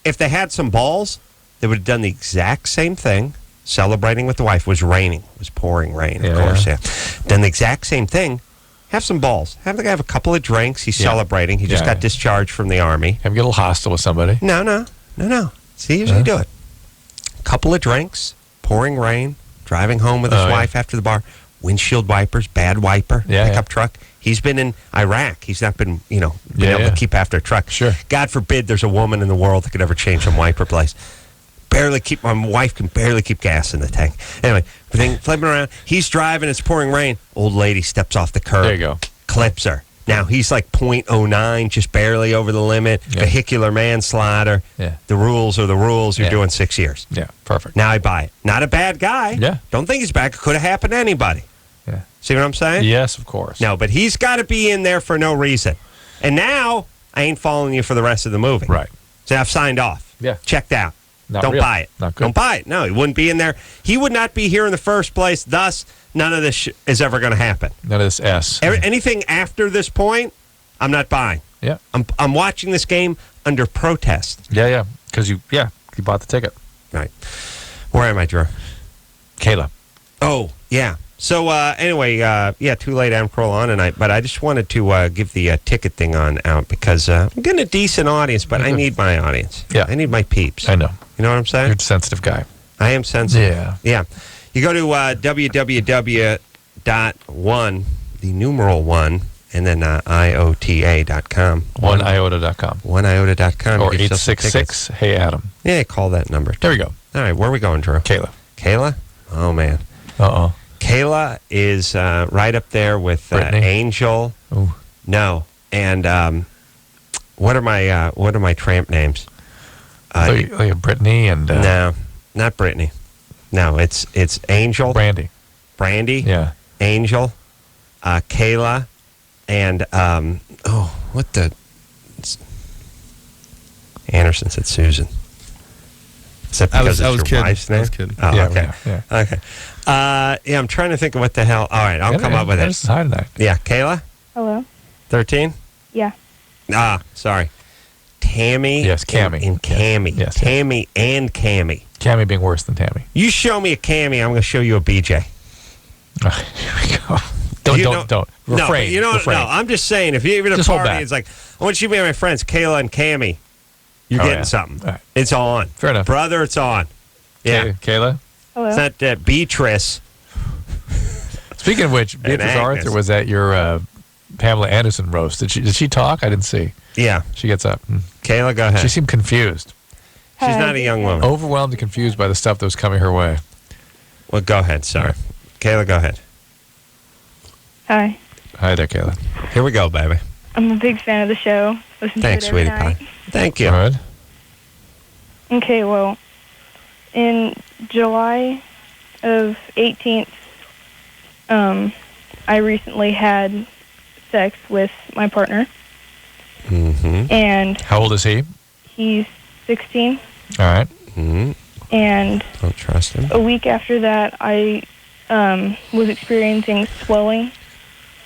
Speaker 4: If they had some balls, they would have done the exact same thing, celebrating with the wife. It was raining. It was pouring rain, of course, Done the exact same thing, Have some balls. Have the guy have a couple of drinks. He's celebrating. He just got discharged from the Army.
Speaker 5: Have get a little hostile with somebody.
Speaker 4: No. See, here's how you do it. Couple of drinks, pouring rain, driving home with his wife after the bar, windshield wipers, bad wiper, pickup truck. He's been in Iraq. He's not been, able to keep after a truck.
Speaker 5: Sure.
Speaker 4: God forbid there's a woman in the world that could ever change some wiper place. My wife can barely keep gas in the tank. Anyway, everything flipping around. He's driving. It's pouring rain. Old lady steps off the curb.
Speaker 5: There you go.
Speaker 4: Clips her. Now, he's like .09, just barely over the limit. Vehicular manslaughter.
Speaker 5: Yeah.
Speaker 4: The rules are the rules. You're doing 6 years.
Speaker 5: Yeah, perfect.
Speaker 4: Now I buy it. Not a bad guy.
Speaker 5: Yeah.
Speaker 4: Don't think he's bad. It could have happened to anybody.
Speaker 5: Yeah.
Speaker 4: See what I'm saying?
Speaker 5: Yes, of course.
Speaker 4: No, but he's got to be in there for no reason. And now, I ain't following you for the rest of the movie.
Speaker 5: Right.
Speaker 4: So I've signed off.
Speaker 5: Yeah.
Speaker 4: Checked out.
Speaker 5: Not
Speaker 4: Don't
Speaker 5: real.
Speaker 4: buy it.
Speaker 5: Not good.
Speaker 4: Don't buy it. No, he wouldn't be in there. He would not be here in the first place. Thus, none of this is ever going to happen.
Speaker 5: None of this S.
Speaker 4: Anything after this point, I'm not buying.
Speaker 5: Yeah.
Speaker 4: I'm watching this game under protest.
Speaker 5: Yeah. Because you bought the ticket.
Speaker 4: Right. Where am I, Drew?
Speaker 5: Kayla.
Speaker 4: Oh, yeah. So, anyway, too late, I'm Kroll on tonight, but I just wanted to give the ticket thing out because I'm getting a decent audience, but I need my audience.
Speaker 5: Yeah.
Speaker 4: I need my peeps.
Speaker 5: I know.
Speaker 4: You know what I'm saying?
Speaker 5: You're a sensitive guy.
Speaker 4: I am sensitive.
Speaker 5: Yeah.
Speaker 4: Yeah. You go to www.1, the numeral 1, and then iota.com.
Speaker 5: Oneiota.com.
Speaker 4: Oneiota.com.
Speaker 5: Or
Speaker 4: Get yourself some
Speaker 5: 866 Hey Adam.
Speaker 4: Yeah, call that number.
Speaker 5: There we go.
Speaker 4: All right, where are we going, Drew?
Speaker 5: Kayla.
Speaker 4: Kayla? Oh, man.
Speaker 5: Uh-oh.
Speaker 4: Kayla is right up there with Angel.
Speaker 5: Ooh.
Speaker 4: No, and what are my tramp names?
Speaker 5: Brittany and
Speaker 4: no, not Brittany. No, it's Angel.
Speaker 5: Brandy.
Speaker 4: Yeah. Angel, Kayla, and Anderson said Susan. Is that because it's your wife's name?
Speaker 9: I was kidding.
Speaker 4: Oh,
Speaker 5: Yeah,
Speaker 4: okay.
Speaker 5: yeah.
Speaker 4: Okay. I'm trying to think of what the hell. All right, I'll come up with it.
Speaker 5: This is high tonight.
Speaker 4: Yeah, Kayla?
Speaker 6: Hello?
Speaker 4: 13?
Speaker 6: Yeah.
Speaker 4: Sorry. Tammy.
Speaker 5: Yes, Cammy.
Speaker 4: And Cammy.
Speaker 5: Yes.
Speaker 4: Tammy and Cammy.
Speaker 5: Cammy being worse than Tammy.
Speaker 4: You show me a Cammy, I'm going to show you a BJ.
Speaker 5: Here we go. Don't. Refrain.
Speaker 4: No,
Speaker 5: refrain.
Speaker 4: no, I'm just saying, if you're even at a
Speaker 5: Just hold
Speaker 4: party,
Speaker 5: back.
Speaker 4: it's like, I want you to be my friends, Kayla and Cammy. You're getting something.
Speaker 5: All right.
Speaker 4: It's on.
Speaker 5: Fair enough.
Speaker 4: Brother, it's on. Yeah.
Speaker 5: Kayla?
Speaker 6: Hello?
Speaker 4: It's not Beatrice.
Speaker 5: Speaking of which, Beatrice
Speaker 4: Agnes.
Speaker 5: Arthur was at your Pamela Anderson roast. Did she talk? I didn't see.
Speaker 4: Yeah.
Speaker 5: She gets up.
Speaker 4: Kayla, go ahead.
Speaker 5: She seemed confused.
Speaker 4: She's not a young woman.
Speaker 5: Overwhelmed and confused by the stuff that was coming her way.
Speaker 4: Well, go ahead. Sorry. Kayla, go ahead.
Speaker 6: Hi.
Speaker 5: Hi there, Kayla.
Speaker 4: Here we go, baby.
Speaker 6: I'm a big fan of the show. Listen
Speaker 4: Thanks,
Speaker 6: to it every
Speaker 4: sweetie
Speaker 6: night.
Speaker 4: pie. Thank you.
Speaker 5: Good.
Speaker 6: Okay, well, in July of 18th, I recently had sex with my partner.
Speaker 4: Mm-hmm.
Speaker 6: And
Speaker 5: How old is he?
Speaker 6: he's 16.
Speaker 5: All right.
Speaker 4: Mm-hmm.
Speaker 6: And
Speaker 4: Don't trust him.
Speaker 6: a week after that, I was experiencing swelling.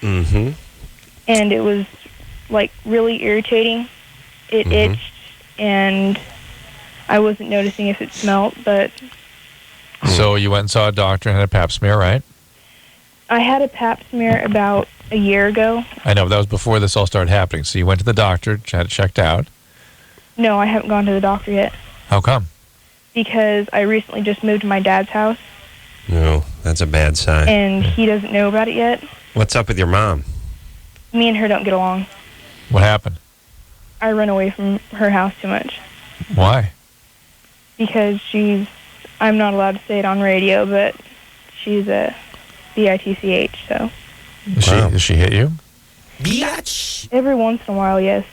Speaker 4: Mm-hmm.
Speaker 6: And it was, like, really irritating. It itched, and I wasn't noticing if it smelled, but
Speaker 5: So you went and saw a doctor and had a pap smear, right?
Speaker 6: I had a pap smear about a year ago.
Speaker 5: I know, but that was before this all started happening. So you went to the doctor, had it checked out.
Speaker 6: No, I haven't gone to the doctor yet
Speaker 5: How come?
Speaker 6: because I recently just moved to my dad's house,
Speaker 4: No, that's a bad sign.
Speaker 6: and he doesn't know about it yet.
Speaker 4: What's up with your mom?
Speaker 6: Me and her don't get along.
Speaker 5: What happened?
Speaker 6: I run away from her house too much
Speaker 5: Why?
Speaker 6: because I'm not allowed to say it on radio, but she's a bitch, so.
Speaker 5: Does she hit you?
Speaker 8: Biatch.
Speaker 6: Every once in a while, yes.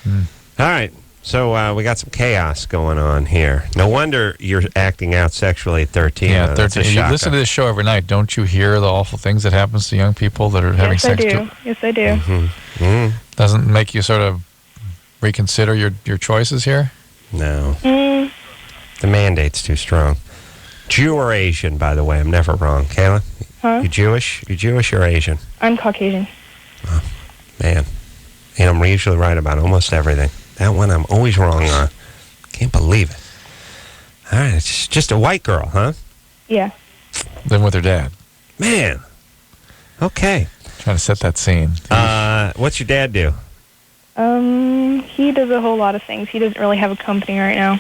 Speaker 4: All right. So we got some chaos going on here. No wonder you're acting out sexually at 13.
Speaker 5: Yeah,
Speaker 4: That's a
Speaker 5: 13. You
Speaker 4: shocker.
Speaker 5: listen to this show every night. Don't you hear the awful things that happens to young people that are having
Speaker 6: Yes, I
Speaker 5: sex
Speaker 6: do.
Speaker 5: too?
Speaker 6: Yes, I do.
Speaker 4: Mm-hmm. Mm.
Speaker 5: Doesn't make you sort of reconsider your choices here?
Speaker 4: No.
Speaker 6: Mm,
Speaker 4: The mandate's too strong. Jew or Asian, by the way. I'm never wrong. Kayla?
Speaker 6: huh?
Speaker 4: You Jewish? You Jewish or Asian?
Speaker 6: I'm Caucasian.
Speaker 4: Man. And I'm usually right about almost everything. That one I'm always wrong on. Can't believe it. All right. It's just a white girl, huh?
Speaker 6: Yeah.
Speaker 5: Living with her dad.
Speaker 4: Man. Okay.
Speaker 5: Trying to set that scene.
Speaker 4: What's your dad do?
Speaker 11: He does a whole lot of things. He doesn't really have a company right now.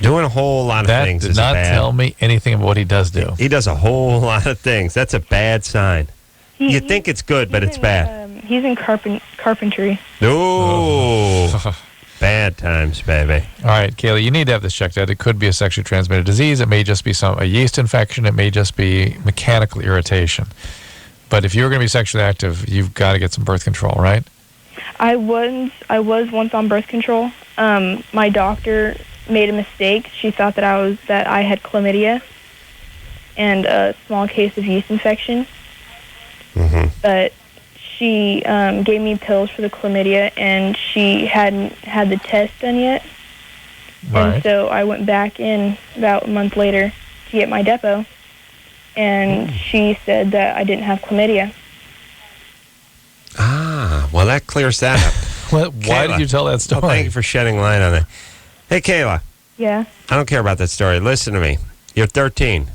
Speaker 4: Doing a whole lot of things.
Speaker 5: That did not tell me anything about what he does do.
Speaker 4: He does a whole lot of things. That's a bad sign. You think it's good, but it's bad.
Speaker 11: He's in carpentry.
Speaker 4: Oh, bad times, baby.
Speaker 5: All right, Kayla, you need to have this checked out. It could be a sexually transmitted disease. It may just be a yeast infection. It may just be mechanical irritation. But if you're going to be sexually active, you've got to get some birth control, right?
Speaker 11: I was once on birth control. My doctor made a mistake. She thought that I had chlamydia and a small case of yeast infection.
Speaker 4: Mm-hmm.
Speaker 11: But she gave me pills for the chlamydia, and she hadn't had the test done yet.
Speaker 5: Right.
Speaker 11: And so I went back in about a month later to get my depot, and she said that I didn't have chlamydia.
Speaker 4: Ah, well, that clears that up.
Speaker 5: Why did you tell that story?
Speaker 4: Well, thank you for shedding light on that. Hey, Kayla.
Speaker 11: Yeah?
Speaker 4: I don't care about that story. Listen to me. You're 13.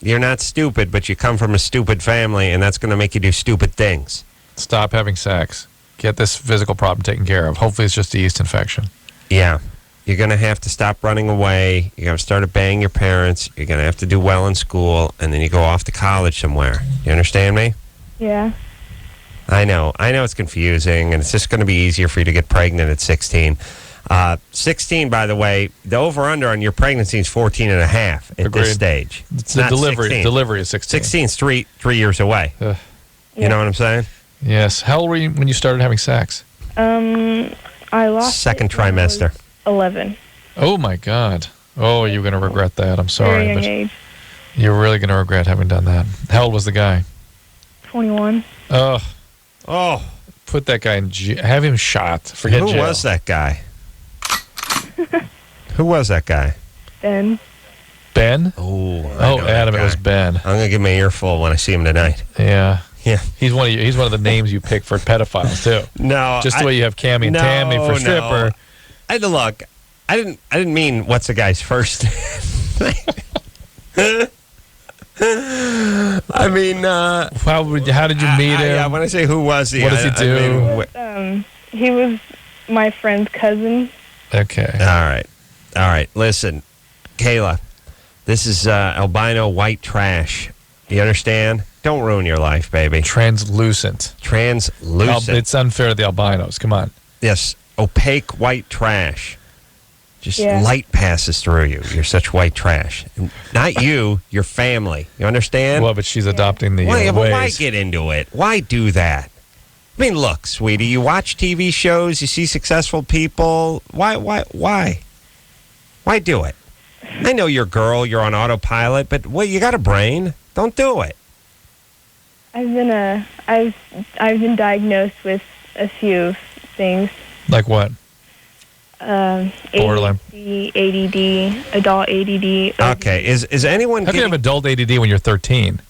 Speaker 4: You're not stupid, but you come from a stupid family, and that's going to make you do stupid things.
Speaker 5: Stop having sex. Get this physical problem taken care of. Hopefully it's just a yeast infection.
Speaker 4: Yeah. You're going to have to stop running away. You're going to start obeying your parents. You're going to have to do well in school, and then you go off to college somewhere. You understand me?
Speaker 11: Yeah.
Speaker 4: I know it's confusing, and it's just going to be easier for you to get pregnant at 16. 16, by the way, the over-under on your pregnancy is 14 and a half at
Speaker 5: Agreed.
Speaker 4: this stage.
Speaker 5: It's the
Speaker 4: not
Speaker 5: delivery.
Speaker 4: 16.
Speaker 5: Delivery is 16.
Speaker 4: 16's three years away. You know what I'm saying?
Speaker 5: Yes. How old were you when you started having sex?
Speaker 11: I lost
Speaker 4: second trimester.
Speaker 11: 11.
Speaker 5: Oh, my God. Oh, you're going to regret that. I'm sorry.
Speaker 11: Very young
Speaker 5: But
Speaker 11: age.
Speaker 5: you're really going to regret having done that. How old was the guy?
Speaker 11: 21.
Speaker 5: Oh. Put that guy in jail. Have him shot. Forget
Speaker 4: Who
Speaker 5: jail.
Speaker 4: was that guy? Who was that guy?
Speaker 11: Ben.
Speaker 5: Ben?
Speaker 4: Oh,
Speaker 5: Adam, it was Ben.
Speaker 4: I'm going to give him an earful when I see him tonight.
Speaker 5: Yeah.
Speaker 4: Yeah.
Speaker 5: He's one of the names you pick for pedophiles, too.
Speaker 4: No.
Speaker 5: Just the way you have Cammy and Tammy for stripper.
Speaker 4: Look, I didn't mean what's the guy's first name. I mean,
Speaker 5: how did you meet him?
Speaker 4: Yeah, when I say who was he,
Speaker 5: what does he do?
Speaker 11: He was my friend's cousin.
Speaker 5: Okay.
Speaker 4: All right. Listen, Kayla, this is albino white trash. You understand? Don't ruin your life, baby.
Speaker 5: Translucent.
Speaker 4: It's
Speaker 5: unfair to the albinos. Come on.
Speaker 4: Yes, opaque white trash. Just
Speaker 11: Yeah.
Speaker 4: light passes through you. You're such white trash. Not you, your family. You understand?
Speaker 5: Well, but she's adopting the
Speaker 4: But
Speaker 5: ways.
Speaker 4: why get into it? Why do that? I mean, look, sweetie, you watch TV shows, you see successful people. Why do it? I know you're a girl, you're on autopilot, but you got a brain. Don't do it.
Speaker 11: I've been diagnosed with a few things.
Speaker 5: Like what? Borderline.
Speaker 11: ADD, adult ADD.
Speaker 4: Okay, is anyone
Speaker 5: How can you have adult ADD when you're 13?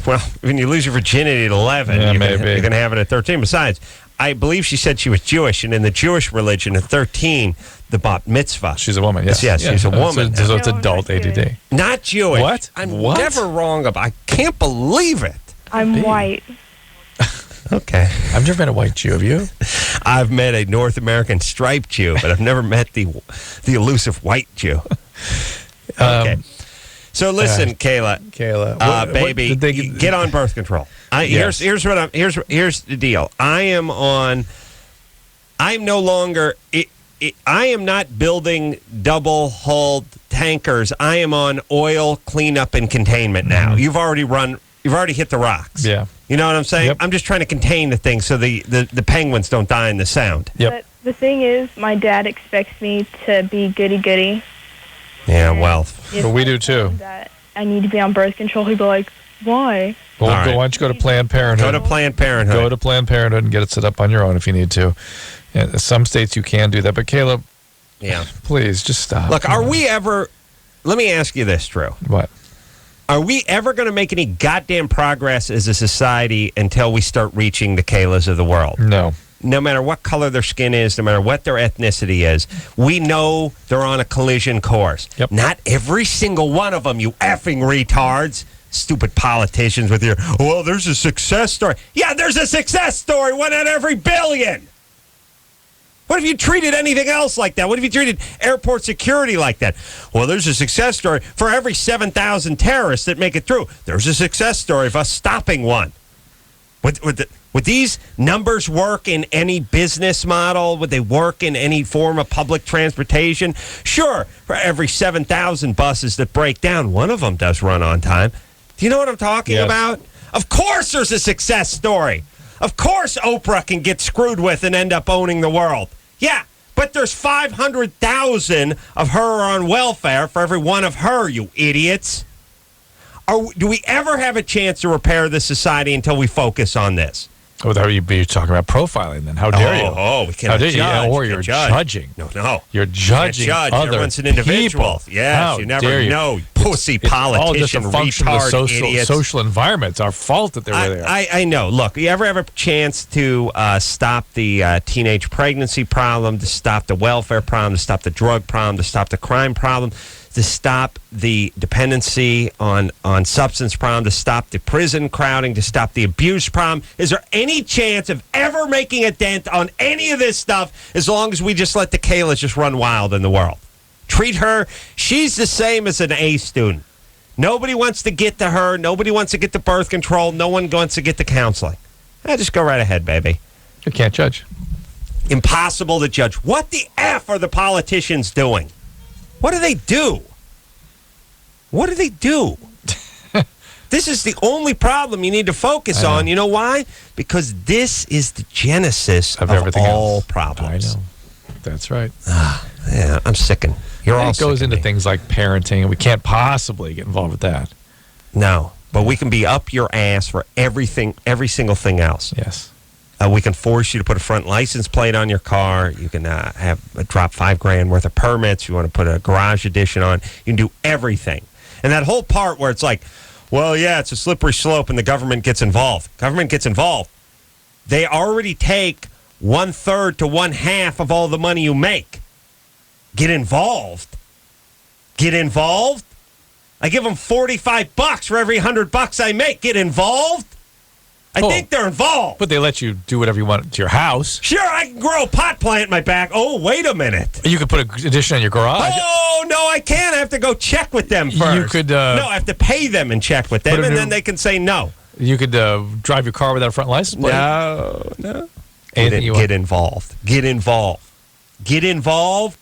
Speaker 4: Well, when you lose your virginity at 11,
Speaker 5: Yeah,
Speaker 4: you're
Speaker 5: maybe.
Speaker 4: going to have it at 13. Besides, I believe she said she was Jewish, and in the Jewish religion, at 13, the bat mitzvah.
Speaker 5: She's a woman, yes.
Speaker 4: Yes, she's a woman.
Speaker 5: So it's adult ADD.
Speaker 4: Not Jewish.
Speaker 5: What?
Speaker 4: I'm
Speaker 5: What?
Speaker 4: never wrong about. I can't believe it.
Speaker 11: I'm white.
Speaker 4: Okay.
Speaker 5: I've never met a white Jew. Have you?
Speaker 4: I've met a North American striped Jew, but I've never met the elusive white Jew. Okay. So listen, Kayla, baby, get on birth control.
Speaker 5: Yes.
Speaker 4: Here's the deal. I'm no longer. I am not building double-hulled tankers. I am on oil cleanup and containment now.
Speaker 5: Mm-hmm.
Speaker 4: You've already hit the rocks.
Speaker 5: Yeah.
Speaker 4: You know what I'm saying?
Speaker 5: Yep.
Speaker 4: I'm just trying to contain the thing so the penguins don't die in the sound.
Speaker 5: Yep.
Speaker 11: But the thing is, my dad expects me to be goody-goody.
Speaker 4: Yeah, well.
Speaker 11: If
Speaker 5: we
Speaker 11: I
Speaker 5: do
Speaker 11: tell
Speaker 5: too.
Speaker 11: him that I need to be on birth control, he'd be like, why?
Speaker 5: Well,
Speaker 4: All right.
Speaker 5: why don't you go to Planned Parenthood?
Speaker 4: Go to Planned Parenthood.
Speaker 5: Go to Planned Parenthood and get it set up on your own if you need to. And some states you can do that. But Caleb,
Speaker 4: Yeah.
Speaker 5: please, just stop.
Speaker 4: Look, are we ever... Let me ask you this, Drew.
Speaker 5: What?
Speaker 4: Are we ever going to make any goddamn progress as a society until we start reaching the Kaylas of the world?
Speaker 5: No.
Speaker 4: No matter what color their skin is, no matter what their ethnicity is, we know they're on a collision course.
Speaker 5: Yep.
Speaker 4: Not every single one of them, you effing retards. Stupid politicians with your, well, there's a success story. Yeah, there's a success story, 1 out of every billion. What if you treated anything else like that? What if you treated airport security like that? Well, there's a success story for every 7,000 terrorists that make it through. There's a success story of us stopping one. Would these numbers work in any business model? Would they work in any form of public transportation? Sure, for every 7,000 buses that break down, one of them does run on time. Do you know what I'm talking about? Of course there's a success story. Of course Oprah can get screwed with and end up owning the world. Yeah, but there's 500,000 of her on welfare for every one of her, you idiots. Do we ever have a chance to repair this society until we focus on this?
Speaker 5: Oh, that would be talking about profiling then. How dare you?
Speaker 4: Oh, we can't judge.
Speaker 5: Or you're judging.
Speaker 4: No.
Speaker 5: You're judging other
Speaker 4: Everyone's an individual.
Speaker 5: people.
Speaker 4: Yes, you never know. Pussy politician,
Speaker 5: all just a function of
Speaker 4: retard,
Speaker 5: the social environment. It's our fault that they were there.
Speaker 4: I know. Look, you ever have a chance to stop the teenage pregnancy problem, to stop the welfare problem, to stop the drug problem, to stop the crime problem, to stop the dependency on substance problem, to stop the prison crowding, to stop the abuse problem? Is there any chance of ever making a dent on any of this stuff as long as we just let the Kaylas just run wild in the world? Treat her, she's the same as an A student. Nobody wants to get to her. Nobody wants to get the birth control. No one wants to get the counseling. Just go right ahead, baby.
Speaker 5: You can't judge.
Speaker 4: Impossible to judge. What the F are the politicians doing? What do they do? What do they do? This is the only problem you need to focus on. You know why? Because this is the genesis of all problems.
Speaker 5: I know. That's right.
Speaker 4: Yeah, I'm sickened.
Speaker 5: It goes into things like parenting, and we can't possibly get involved with that.
Speaker 4: No, but we can be up your ass for everything, every single thing else.
Speaker 5: Yes.
Speaker 4: We can force you to put a front license plate on your car. You can drop $5,000 worth of permits. You want to put a garage edition on. You can do everything. And that whole part where it's like, well, yeah, it's a slippery slope and the government gets involved. Government gets involved. They already take 1/3 to 1/2 of all the money you make. Get involved. Get involved. I give them $45 for every $100 I make. Get involved. I think they're involved.
Speaker 5: But they let you do whatever you want to your house.
Speaker 4: Sure, I can grow a pot plant in my back. Oh, wait a minute.
Speaker 5: You could put an addition on your garage.
Speaker 4: Oh, no, I can't. I have to go check with them first.
Speaker 5: You could...
Speaker 4: no, I have to pay them and check with them, and then they can say no.
Speaker 5: You could drive your car without a front license plate.
Speaker 4: No. Get involved. Get involved. Get involved.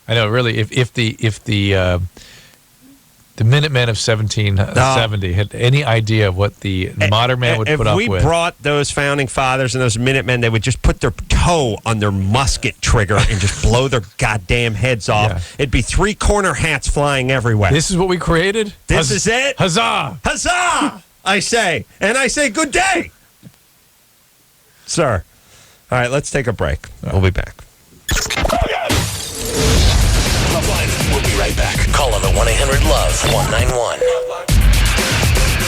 Speaker 5: I know, really, if the Minutemen of 1770 had any idea of what the modern man would put up with.
Speaker 4: If we brought those founding fathers and those Minutemen, they would just put their toe on their musket trigger and just blow their goddamn heads off. Yeah. It'd be 3-corner hats flying everywhere.
Speaker 5: This is what we created?
Speaker 4: This is it?
Speaker 5: Huzzah!
Speaker 4: Huzzah! I say. And I say good day. Sir. All right, let's take a break. We'll be back.
Speaker 3: LoveLine. We'll be right back. Call on the 1-800-LOVE-191.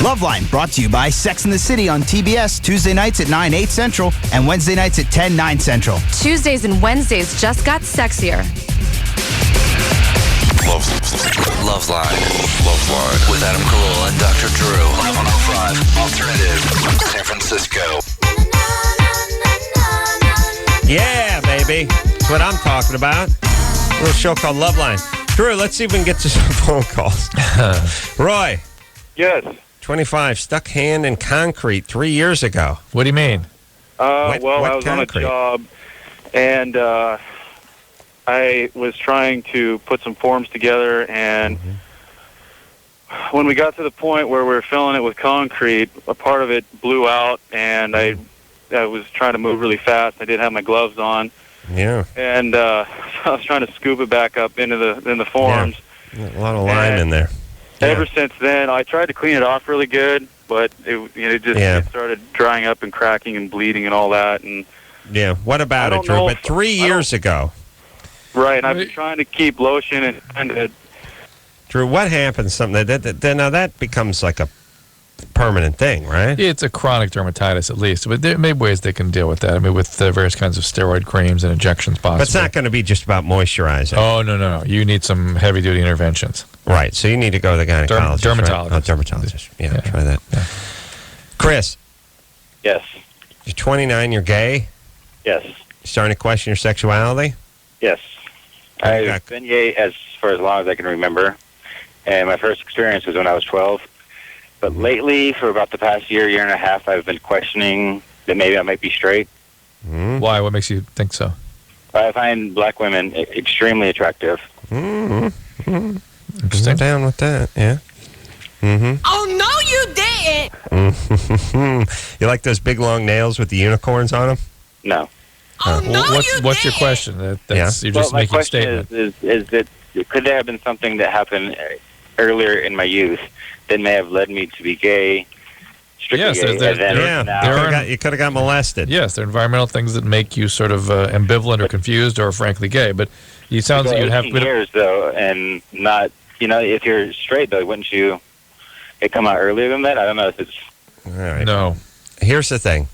Speaker 12: LoveLine, brought to you by Sex and the City on TBS, Tuesday nights at 9, 8 Central, and Wednesday nights at 10, 9 Central.
Speaker 13: Tuesdays and Wednesdays just got sexier.
Speaker 2: LoveLine. LoveLine. With Adam Carolla and Dr. Drew. 1105 Alternative. San Francisco.
Speaker 4: Yeah, baby. That's what I'm talking about. A little show called LoveLine. Drew, let's see if we can get to some phone calls. Roy.
Speaker 14: Yes.
Speaker 4: 25, stuck hand in concrete 3 years ago.
Speaker 5: What do you mean?
Speaker 14: I was concrete. On a job, and I was trying to put some forms together, and when we got to the point where we were filling it with concrete, a part of it blew out, and I was trying to move really fast. I didn't have my gloves on.
Speaker 4: Yeah.
Speaker 14: And so I was trying to scoop it back up into the forms.
Speaker 4: Yeah. A lot of lime in there.
Speaker 14: Yeah. Ever since then, I tried to clean it off really good, but it started drying up and cracking and bleeding and all that. And
Speaker 4: yeah, what about it, Drew? But 3 years ago.
Speaker 14: Right, and I've been trying to keep lotion and trying to...
Speaker 4: Drew, what happens? Now that becomes like a permanent thing, right?
Speaker 5: It's a chronic dermatitis at least, but there may be ways they can deal with that. I mean, with various kinds of steroid creams and injections possible.
Speaker 4: But it's not going to be just about moisturizing.
Speaker 5: Oh, no. You need some heavy-duty interventions.
Speaker 4: Right, so you need to go to the gynecologist.
Speaker 5: Dermatologist.
Speaker 4: Right? Oh, dermatologist. Yeah, try that. Yeah. Chris.
Speaker 15: Yes.
Speaker 4: You're 29, you're gay?
Speaker 15: Yes.
Speaker 4: You're starting to question your sexuality?
Speaker 15: Yes. I've been gay for as long as I can remember, and my first experience was when I was 12. But lately, for about the past year and a half, I've been questioning that maybe I might be straight.
Speaker 5: Why? What makes you think so?
Speaker 15: I find black women extremely attractive.
Speaker 4: Interesting. I'm down with that, yeah.
Speaker 10: Oh, no, you didn't.
Speaker 4: You like those big, long nails with the unicorns on them?
Speaker 15: No.
Speaker 10: Oh, no,
Speaker 5: what's your question? That's, You're just making a statement.
Speaker 15: My question is that could there have been something that happened earlier in my youth that may have led me to be gay?
Speaker 5: Yes,
Speaker 4: you could have got molested.
Speaker 5: Yes, there are environmental things that make you sort of ambivalent or confused or frankly gay. But it sounds like you'd have
Speaker 15: 18 years though, and not if you're straight though, wouldn't you? It come out earlier than that. I don't know if it's.
Speaker 4: All right.
Speaker 5: No.
Speaker 4: Here's the thing.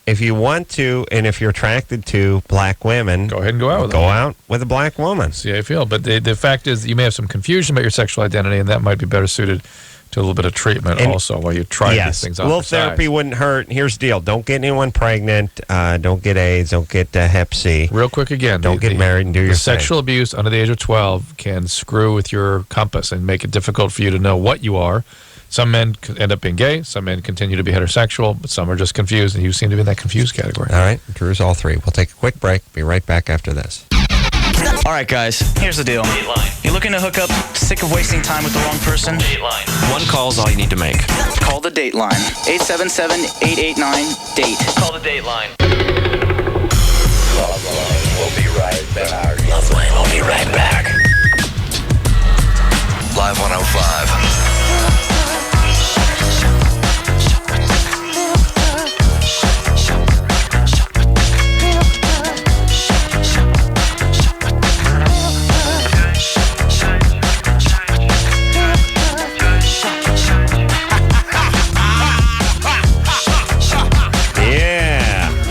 Speaker 4: If you want to, and if you're attracted to black women,
Speaker 5: go ahead and go out with them.
Speaker 4: Go out with a black woman.
Speaker 5: See how you feel. But the fact is, you may have some confusion about your sexual identity, and that might be better suited to a little bit of treatment also while you try these things out.
Speaker 4: A little therapy wouldn't hurt. Here's the deal. Don't get anyone pregnant. Don't get AIDS. Don't get Hep C.
Speaker 5: Real quick again.
Speaker 4: Don't get married and do your thing.
Speaker 5: Sexual abuse under the age of 12 can screw with your compass and make it difficult for you to know what you are. Some men end up being gay. Some men continue to be heterosexual, but some are just confused, and you seem to be in that confused category.
Speaker 4: All right. Drew's all three. We'll take a quick break. Be right back after this.
Speaker 16: All right, guys, here's the deal. You're looking to hook up, sick of wasting time with the wrong person?
Speaker 2: Dateline. One call's all you need to make.
Speaker 16: Call the Dateline. 877-889-DATE.
Speaker 2: Call the Dateline.
Speaker 3: LoveLine will be right back. LoveLine will be right back.
Speaker 2: Live 105.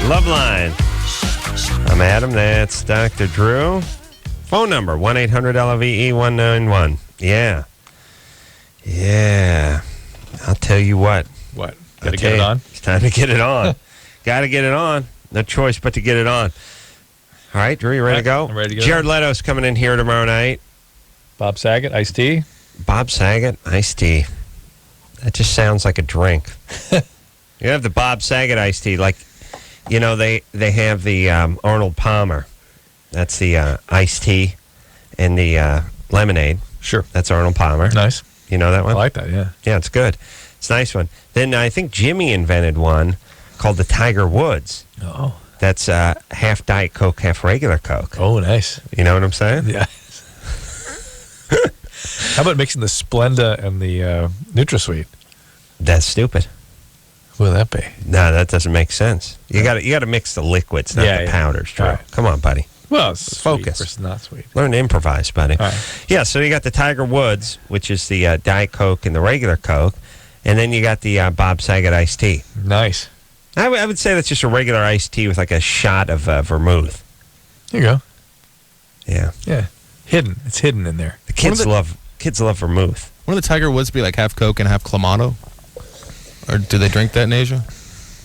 Speaker 4: LoveLine. I'm Adam. That's Dr. Drew. Phone number 1-800-LOVE-191. Yeah. I'll tell you what.
Speaker 5: What? Got to get it on?
Speaker 4: It's time to get it on. Got to get it on. No choice but to get it on. All right, Drew, you ready to go?
Speaker 5: I'm ready to go.
Speaker 4: Jared Leto's coming in here tomorrow night. Bob Saget, iced tea. Bob Saget, iced tea. That just sounds like a drink. You have the Bob Saget iced tea, like. They have the Arnold Palmer. That's the iced tea and the lemonade.
Speaker 5: Sure.
Speaker 4: That's Arnold Palmer.
Speaker 5: Nice.
Speaker 4: You know that one?
Speaker 5: I like that, yeah.
Speaker 4: Yeah, it's good. It's a nice one. Then I think Jimmy invented one called the Tiger Woods.
Speaker 5: Oh.
Speaker 4: That's half Diet Coke, half regular Coke.
Speaker 5: Oh, nice.
Speaker 4: You know what I'm saying?
Speaker 5: Yeah. How about mixing the Splenda and the NutraSweet?
Speaker 4: That's stupid.
Speaker 5: What would that be?
Speaker 4: No, that doesn't make sense. You got to mix the liquids, not the powders. Drew.
Speaker 5: Right.
Speaker 4: Come on, buddy.
Speaker 5: Well, it's
Speaker 4: focus.
Speaker 5: Versus not sweet.
Speaker 4: Learn to improvise, buddy.
Speaker 5: All right.
Speaker 4: Yeah, so you got the Tiger Woods, which is the Diet Coke and the regular Coke, and then you got the Bob Saget iced tea.
Speaker 5: Nice.
Speaker 4: I would say that's just a regular iced tea with like a shot of vermouth.
Speaker 5: There you go.
Speaker 4: Yeah.
Speaker 5: Yeah. Hidden. It's hidden in there.
Speaker 4: The kids love vermouth.
Speaker 9: Wouldn't the Tiger Woods be like half Coke and half Clamato? Or do they drink that in Asia?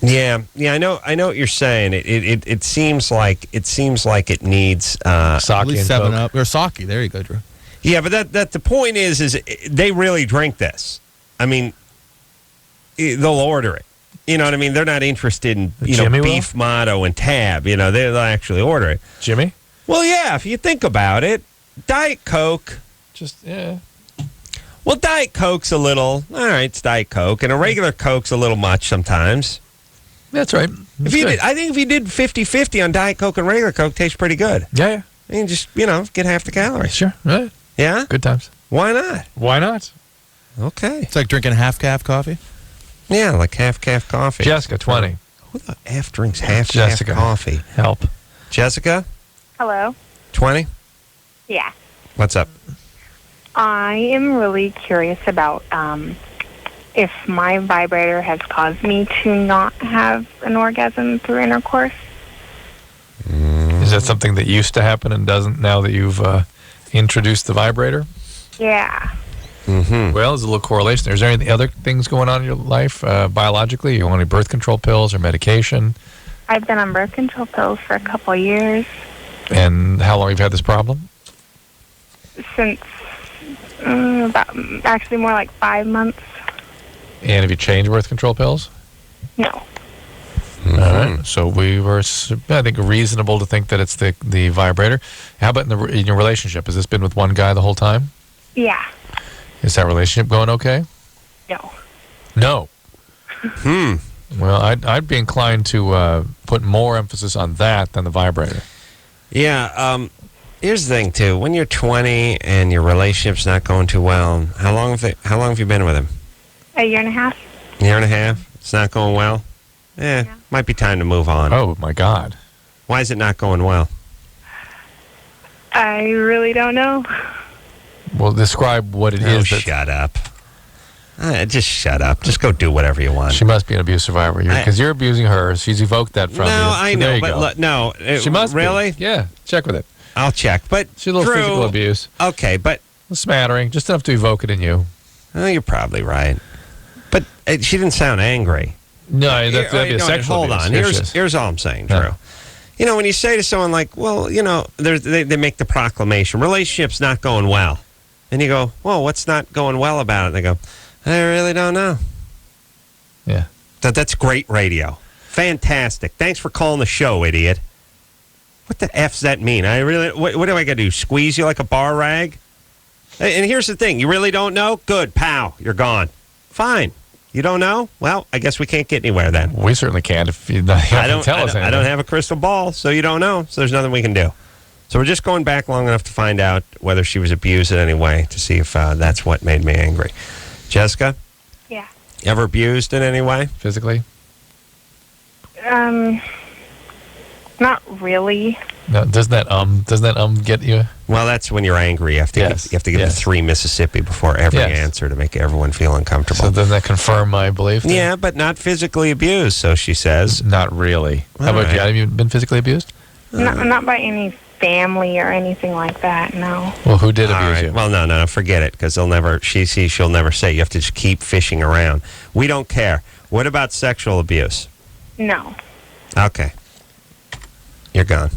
Speaker 4: Yeah, I know what you're saying. It seems like it needs
Speaker 5: sake
Speaker 9: at least
Speaker 5: and
Speaker 9: 7-Up or sake. There you go, Drew.
Speaker 4: Yeah, but that the point is they really drink this. I mean, they'll order it. You know what I mean? They're not interested in beef motto and tab. They'll actually order it.
Speaker 5: Jimmy?
Speaker 4: Well, yeah. If you think about it, Diet Coke. Well, Diet Coke's a little, all right, it's Diet Coke, and a regular Coke's a little much sometimes.
Speaker 5: That's right.
Speaker 4: I think if you did 50-50 on Diet Coke and regular Coke, tastes pretty good.
Speaker 5: Yeah.
Speaker 4: I mean, just, get half the calories.
Speaker 5: Sure, right.
Speaker 4: Yeah?
Speaker 5: Good times.
Speaker 4: Why not?
Speaker 5: Why not?
Speaker 4: Okay.
Speaker 9: It's like drinking half-calf coffee?
Speaker 4: Yeah, like half-calf coffee.
Speaker 5: Jessica, 20.
Speaker 4: Who the F drinks half-calf coffee?
Speaker 5: Help.
Speaker 4: Jessica?
Speaker 6: Hello.
Speaker 4: 20?
Speaker 6: Yeah.
Speaker 4: What's up?
Speaker 6: I am really curious about if my vibrator has caused me to not have an orgasm through intercourse.
Speaker 5: Is that something that used to happen and doesn't now that you've introduced the vibrator?
Speaker 6: Yeah.
Speaker 5: Well, there's a little correlation there. Is there any other things going on in your life biologically? You want any birth control pills or medication?
Speaker 6: I've been on birth control pills for a couple of years.
Speaker 5: And how long have you had this problem?
Speaker 6: Since actually more like 5 months.
Speaker 5: And have you changed birth control pills?
Speaker 6: No.
Speaker 5: All right. So we were, I think, reasonable to think that it's the vibrator. How about in your relationship? Has this been with one guy the whole time?
Speaker 6: Yeah.
Speaker 5: Is that relationship going okay?
Speaker 6: No.
Speaker 5: No. Well, I'd be inclined to put more emphasis on that than the vibrator.
Speaker 4: Yeah. Here's the thing, too. When you're 20 and your relationship's not going too well, how long have you been with him?
Speaker 6: A year and a half.
Speaker 4: A year and a half? It's not going well? Might be time to move on.
Speaker 5: Oh, my God.
Speaker 4: Why is it not going well?
Speaker 6: I really don't know.
Speaker 5: Well, describe what it is.
Speaker 4: Shut up. Just shut up. Just go do whatever you want.
Speaker 5: She must be an abuse survivor because you're abusing her. She's evoked that from you.
Speaker 4: No, I know,
Speaker 5: but
Speaker 4: no.
Speaker 5: She must
Speaker 4: really?
Speaker 5: Be. Yeah, check with it.
Speaker 4: I'll check. But
Speaker 5: she's a little physical abuse.
Speaker 4: Okay, but
Speaker 5: a smattering, just enough to evoke it in you.
Speaker 4: Oh, you're probably right. But she didn't sound angry.
Speaker 5: No, that'd be a sexual abuse.
Speaker 4: Hold on. Here's all I'm saying, Drew.
Speaker 5: No.
Speaker 4: You know, when you say to someone like, well, you know, they make the proclamation, relationship's not going well. And you go, well, what's not going well about it? And they go, I really don't know.
Speaker 5: Yeah.
Speaker 4: That's great radio. Fantastic. Thanks for calling the show, idiot. What the F's that mean? What do I got to do? Squeeze you like a bar rag? And here's the thing. You really don't know? Good. Pow. You're gone. Fine. You don't know? Well, I guess we can't get anywhere then.
Speaker 5: We certainly can't if you don't tell us anything.
Speaker 4: I don't have a crystal ball, so you don't know. So there's nothing we can do. So we're just going back long enough to find out whether she was abused in any way to see if that's what made me angry. Jessica?
Speaker 6: Yeah.
Speaker 4: Ever abused in any way?
Speaker 5: Physically?
Speaker 6: Not really.
Speaker 5: No, doesn't that get you?
Speaker 4: Well, that's when you're angry. You have to give the 3 Mississippi before every answer to make everyone feel uncomfortable.
Speaker 5: So doesn't that confirm my belief? Then?
Speaker 4: Yeah, but not physically abused, so she says.
Speaker 5: Not really. How about you? Have you been physically abused?
Speaker 6: Not by any family or anything like that, no.
Speaker 5: Well, who did abuse you?
Speaker 4: Well, no, forget it, because she'll never say. You have to just keep fishing around. We don't care. What about sexual abuse?
Speaker 6: No.
Speaker 4: Okay. You're gone.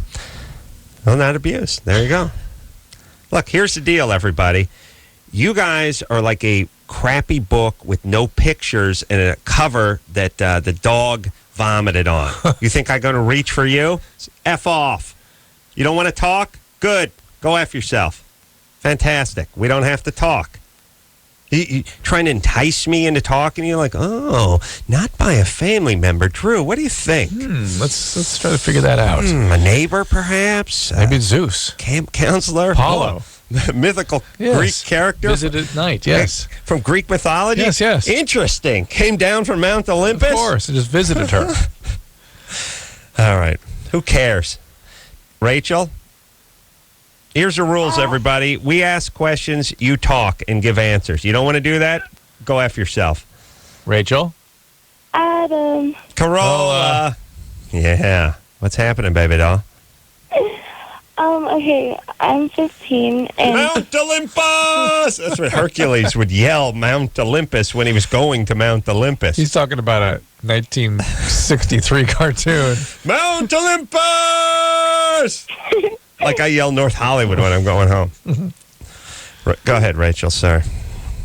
Speaker 4: Well, not abused. There you go. Look, here's the deal, everybody. You guys are like a crappy book with no pictures and a cover that the dog vomited on. You think I'm going to reach for you? F off. You don't want to talk? Good. Go F yourself. Fantastic. We don't have to talk. You trying to entice me into talking to you like, oh, not by a family member. Drew, what do you think?
Speaker 5: Let's try to figure that out.
Speaker 4: A neighbor, perhaps?
Speaker 5: Maybe Zeus.
Speaker 4: Camp counselor?
Speaker 5: Apollo.
Speaker 4: Mythical Greek character?
Speaker 5: Visited at night, yes.
Speaker 4: From Greek mythology?
Speaker 5: Yes.
Speaker 4: Interesting. Came down from Mount Olympus?
Speaker 5: Of course. I just visited her.
Speaker 4: All right. Who cares? Rachel? Here's the rules, everybody. We ask questions, you talk and give answers. You don't want to do that? Go F yourself.
Speaker 5: Rachel?
Speaker 11: Adam.
Speaker 4: Corolla. Yeah. What's happening, baby doll?
Speaker 11: Okay, I'm 15 and...
Speaker 4: Mount Olympus! That's what Hercules would yell, Mount Olympus, when he was going to Mount Olympus.
Speaker 5: He's talking about a 1963 cartoon.
Speaker 4: Mount Olympus! Like I yell North Hollywood when I'm going home. Go ahead, Rachel, sorry.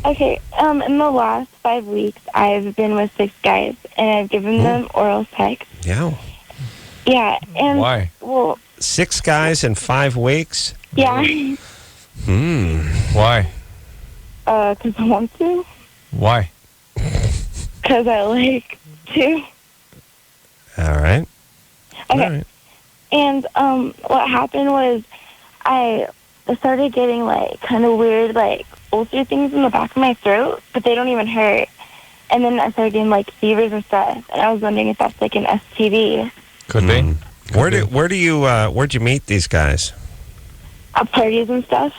Speaker 11: Okay, in the last 5 weeks, I've been with 6 guys, and I've given them oral sex.
Speaker 4: Yeah.
Speaker 11: Yeah, and...
Speaker 5: Why?
Speaker 11: Well...
Speaker 4: 6 guys in 5 weeks?
Speaker 11: Yeah.
Speaker 5: Why?
Speaker 11: Because I want to.
Speaker 5: Why?
Speaker 11: Because I like to.
Speaker 4: All right.
Speaker 11: Okay.
Speaker 4: All right.
Speaker 11: And what happened was I started getting, like, kind of weird, like, ulcer things in the back of my throat, but they don't even hurt. And then I started getting, like, fevers and stuff, and I was wondering if that's, like, an STD.
Speaker 5: Could be.
Speaker 4: Where'd you meet these guys?
Speaker 11: At parties and stuff.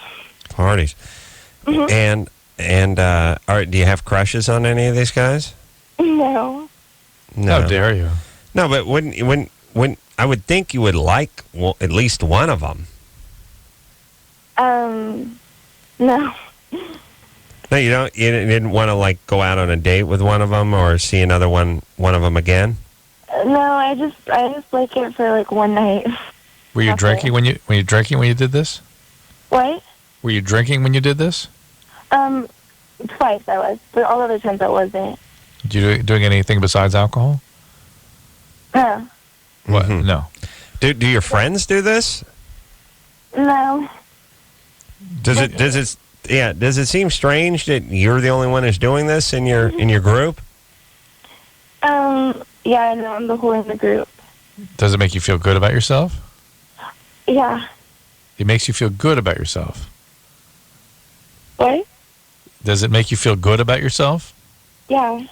Speaker 4: Parties.
Speaker 11: Mm-hmm.
Speaker 4: And do you have crushes on any of these guys?
Speaker 11: No.
Speaker 4: No.
Speaker 5: How dare you?
Speaker 4: No, but wouldn't I would think you would like at least one of them.
Speaker 11: No.
Speaker 4: No, you don't. You didn't want to like go out on a date with one of them or see another one of them again.
Speaker 11: No, I just like it for like one night.
Speaker 5: Were you drinking when you did this?
Speaker 11: What?
Speaker 5: Were you drinking when you did this?
Speaker 11: Twice I was, but all other times I wasn't.
Speaker 5: Did you doing anything besides alcohol?
Speaker 11: No.
Speaker 5: What? No.
Speaker 4: Do your friends do this?
Speaker 11: No.
Speaker 4: Does it seem strange that you're the only one who's doing this in your group?
Speaker 11: Yeah, no, I'm the whole in the group.
Speaker 5: Does it make you feel good about yourself?
Speaker 11: Yeah.
Speaker 5: It makes you feel good about yourself.
Speaker 11: What?
Speaker 5: Does it make you feel good about yourself?
Speaker 11: Yeah.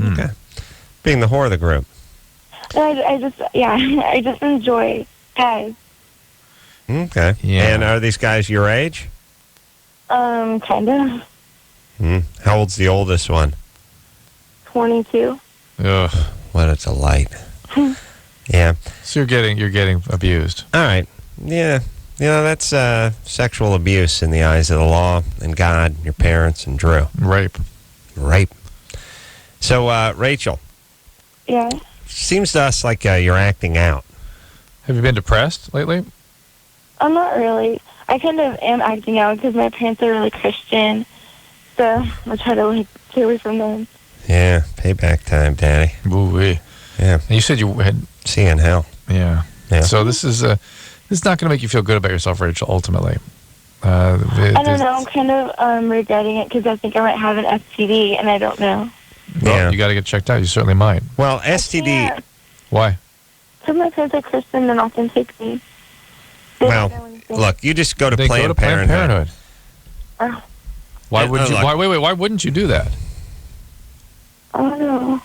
Speaker 4: Okay. Being the whore of the group.
Speaker 11: No, I just enjoy guys.
Speaker 4: Okay. Yeah. And are these guys your age?
Speaker 11: Kind of.
Speaker 4: How old's the oldest one?
Speaker 11: 22.
Speaker 5: Ugh.
Speaker 4: What a delight. Yeah.
Speaker 5: So you're getting abused.
Speaker 4: All right. Yeah. You know, that's sexual abuse in the eyes of the law and God, your parents, and Drew.
Speaker 5: Rape.
Speaker 4: So, Rachel.
Speaker 11: Yeah.
Speaker 4: Seems to us like you're acting out.
Speaker 5: Have you been depressed lately?
Speaker 11: I'm not really. I kind of am acting out because my parents are really Christian, so I try to like stay away from them.
Speaker 4: Yeah, payback time, Daddy.
Speaker 5: Ooh-wee.
Speaker 4: Yeah.
Speaker 5: And you said you had...
Speaker 4: See you in hell.
Speaker 5: Yeah. So this is not going to make you feel good about yourself, Rachel, ultimately.
Speaker 11: I don't know. I'm kind of regretting it because I think I might have an STD, and I don't know.
Speaker 5: Well, you got to get checked out. You certainly might.
Speaker 4: Well, STD...
Speaker 5: Why?
Speaker 11: Because my parents are Christian and often take me.
Speaker 4: Well, look, you just go to Planned Parenthood.
Speaker 5: Why would you? Why wouldn't you do that?
Speaker 11: I don't know.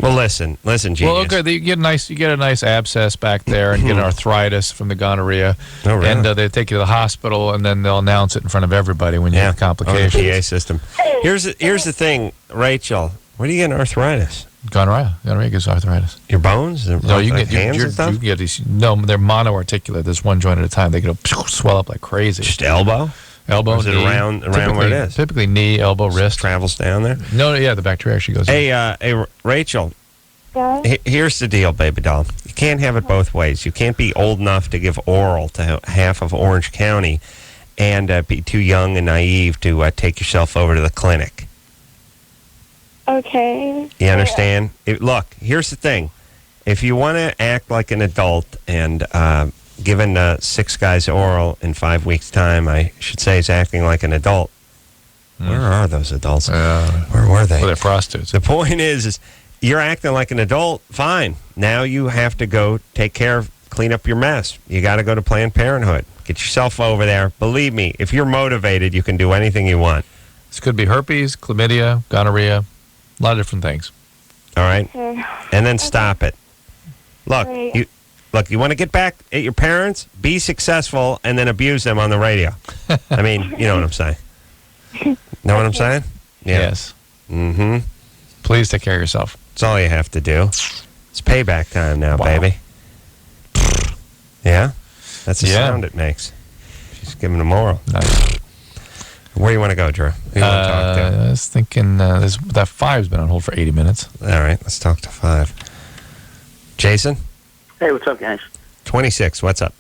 Speaker 4: Well, listen, genius.
Speaker 5: Well, okay, you get a nice abscess back there, and get arthritis from the gonorrhea.
Speaker 4: Oh, really?
Speaker 5: And they take you to the hospital, and then they'll announce it in front of everybody when you have complications.
Speaker 4: Oh, the PA system. Here's the thing, Rachel. Where do you get arthritis?
Speaker 5: Gonorrhea. Gonorrhea gives arthritis.
Speaker 4: Your bones?
Speaker 5: No, you can
Speaker 4: hands and stuff?
Speaker 5: you can get these. No, they're monoarticular. There's one joint at a time. They can swell up like crazy.
Speaker 4: Just elbow?
Speaker 5: Elbow,
Speaker 4: or is it
Speaker 5: knee.
Speaker 4: around where it is?
Speaker 5: Typically knee, elbow, wrist.
Speaker 4: Travels down there?
Speaker 5: No, yeah, the bacteria actually goes.
Speaker 4: Hey, Rachel.
Speaker 11: Yeah?
Speaker 4: Here's the deal, baby doll. You can't have it both ways. You can't be old enough to give oral to half of Orange County and be too young and naive to take yourself over to the clinic.
Speaker 11: Okay.
Speaker 4: You understand? Look, here's the thing. If you want to act like an adult and given 6 guys oral in 5 weeks' time, I should say is acting like an adult. Where are those adults? Where were they?
Speaker 5: Well, they're prostitutes.
Speaker 4: The point is you're acting like an adult, fine. Now you have to go clean up your mess. You got to go to Planned Parenthood. Get yourself over there. Believe me, if you're motivated, you can do anything you want.
Speaker 5: This could be herpes, chlamydia, gonorrhea, a lot of different things.
Speaker 4: All right?
Speaker 11: Okay.
Speaker 4: And then stop it. Look, you want to get back at your parents, be successful, and then abuse them on the radio. I mean, you know what I'm saying. Know what I'm saying? Yeah.
Speaker 5: Yes.
Speaker 4: Mm-hmm.
Speaker 5: Please take care of yourself.
Speaker 4: That's all you have to do. It's payback time now, baby. Yeah? That's the sound it makes. She's giving a moral.
Speaker 5: Nice.
Speaker 4: Where do you want to go, Drew? Who do you want to talk to?
Speaker 5: I was thinking that 5's been on hold for 80 minutes.
Speaker 4: All right, let's talk to 5. Jason?
Speaker 17: Hey, what's up, guys?
Speaker 4: 26, what's up?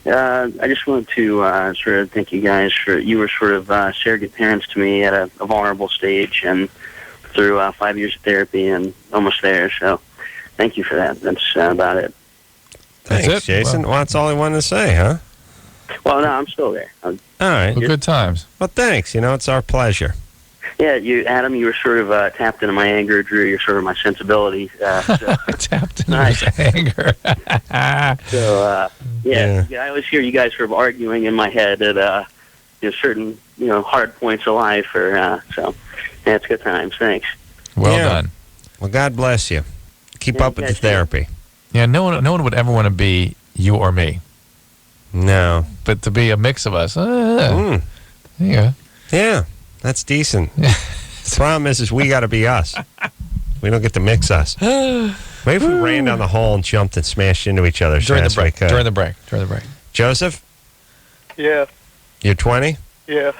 Speaker 17: I just wanted to sort of thank you guys for you were sort of surrogate parents to me at a vulnerable stage and through 5 years of therapy and almost there. So thank you for that. That's about it.
Speaker 4: Thanks, Jason. Well, that's all I wanted to say, huh?
Speaker 17: Well, no, I'm still there.
Speaker 4: All right.
Speaker 5: Well, good times.
Speaker 4: Well, thanks. It's our pleasure.
Speaker 17: Yeah, Adam, you were sort of tapped into my anger. Drew, you're sort of my sensibility.
Speaker 5: Tapped into my anger.
Speaker 17: So, yeah, I always hear you guys sort of arguing in my head at certain hard points of life. So, yeah, it's good times. Thanks.
Speaker 5: Well done.
Speaker 4: Well, God bless you. Keep up with the therapy.
Speaker 5: Yeah, no one would ever want to be you or me.
Speaker 4: No.
Speaker 5: But to be a mix of us, there you go.
Speaker 4: Yeah. That's decent. The problem is we got to be us. We don't get to mix us. Maybe if we ran down the hall and jumped and smashed into each other.
Speaker 5: During the break.
Speaker 4: Joseph?
Speaker 18: Yeah.
Speaker 4: You're 20?
Speaker 18: Yeah.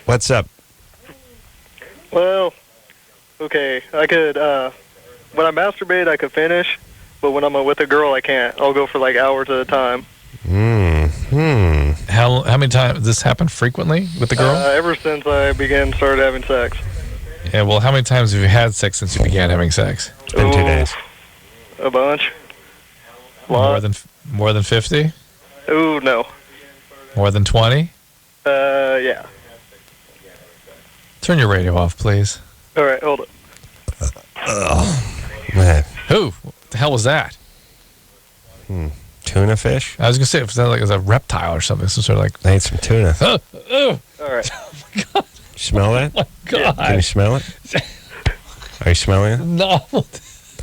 Speaker 4: What's up?
Speaker 18: Well, okay. I could, when I masturbate, I could finish, but when I'm with a girl, I can't. I'll go for like hours at a time.
Speaker 5: How many times does this happen frequently with the girl?
Speaker 18: Ever since I started having sex.
Speaker 5: Yeah, well, how many times have you had sex since you began having sex?
Speaker 4: It's been 2 days.
Speaker 18: A bunch.
Speaker 5: More than 50?
Speaker 18: Ooh, no.
Speaker 5: More than 20?
Speaker 18: Yeah.
Speaker 5: Turn your radio off, please.
Speaker 18: All right, hold it.
Speaker 4: Man.
Speaker 5: Who? What the hell was that?
Speaker 4: Tuna fish?
Speaker 5: I was going to say, it sounded like it was a reptile or something. Some sort of like...
Speaker 4: I ate some tuna.
Speaker 18: All right.
Speaker 4: You smell that?
Speaker 5: Oh, my God.
Speaker 4: Can you smell it? Are you smelling it?
Speaker 5: No.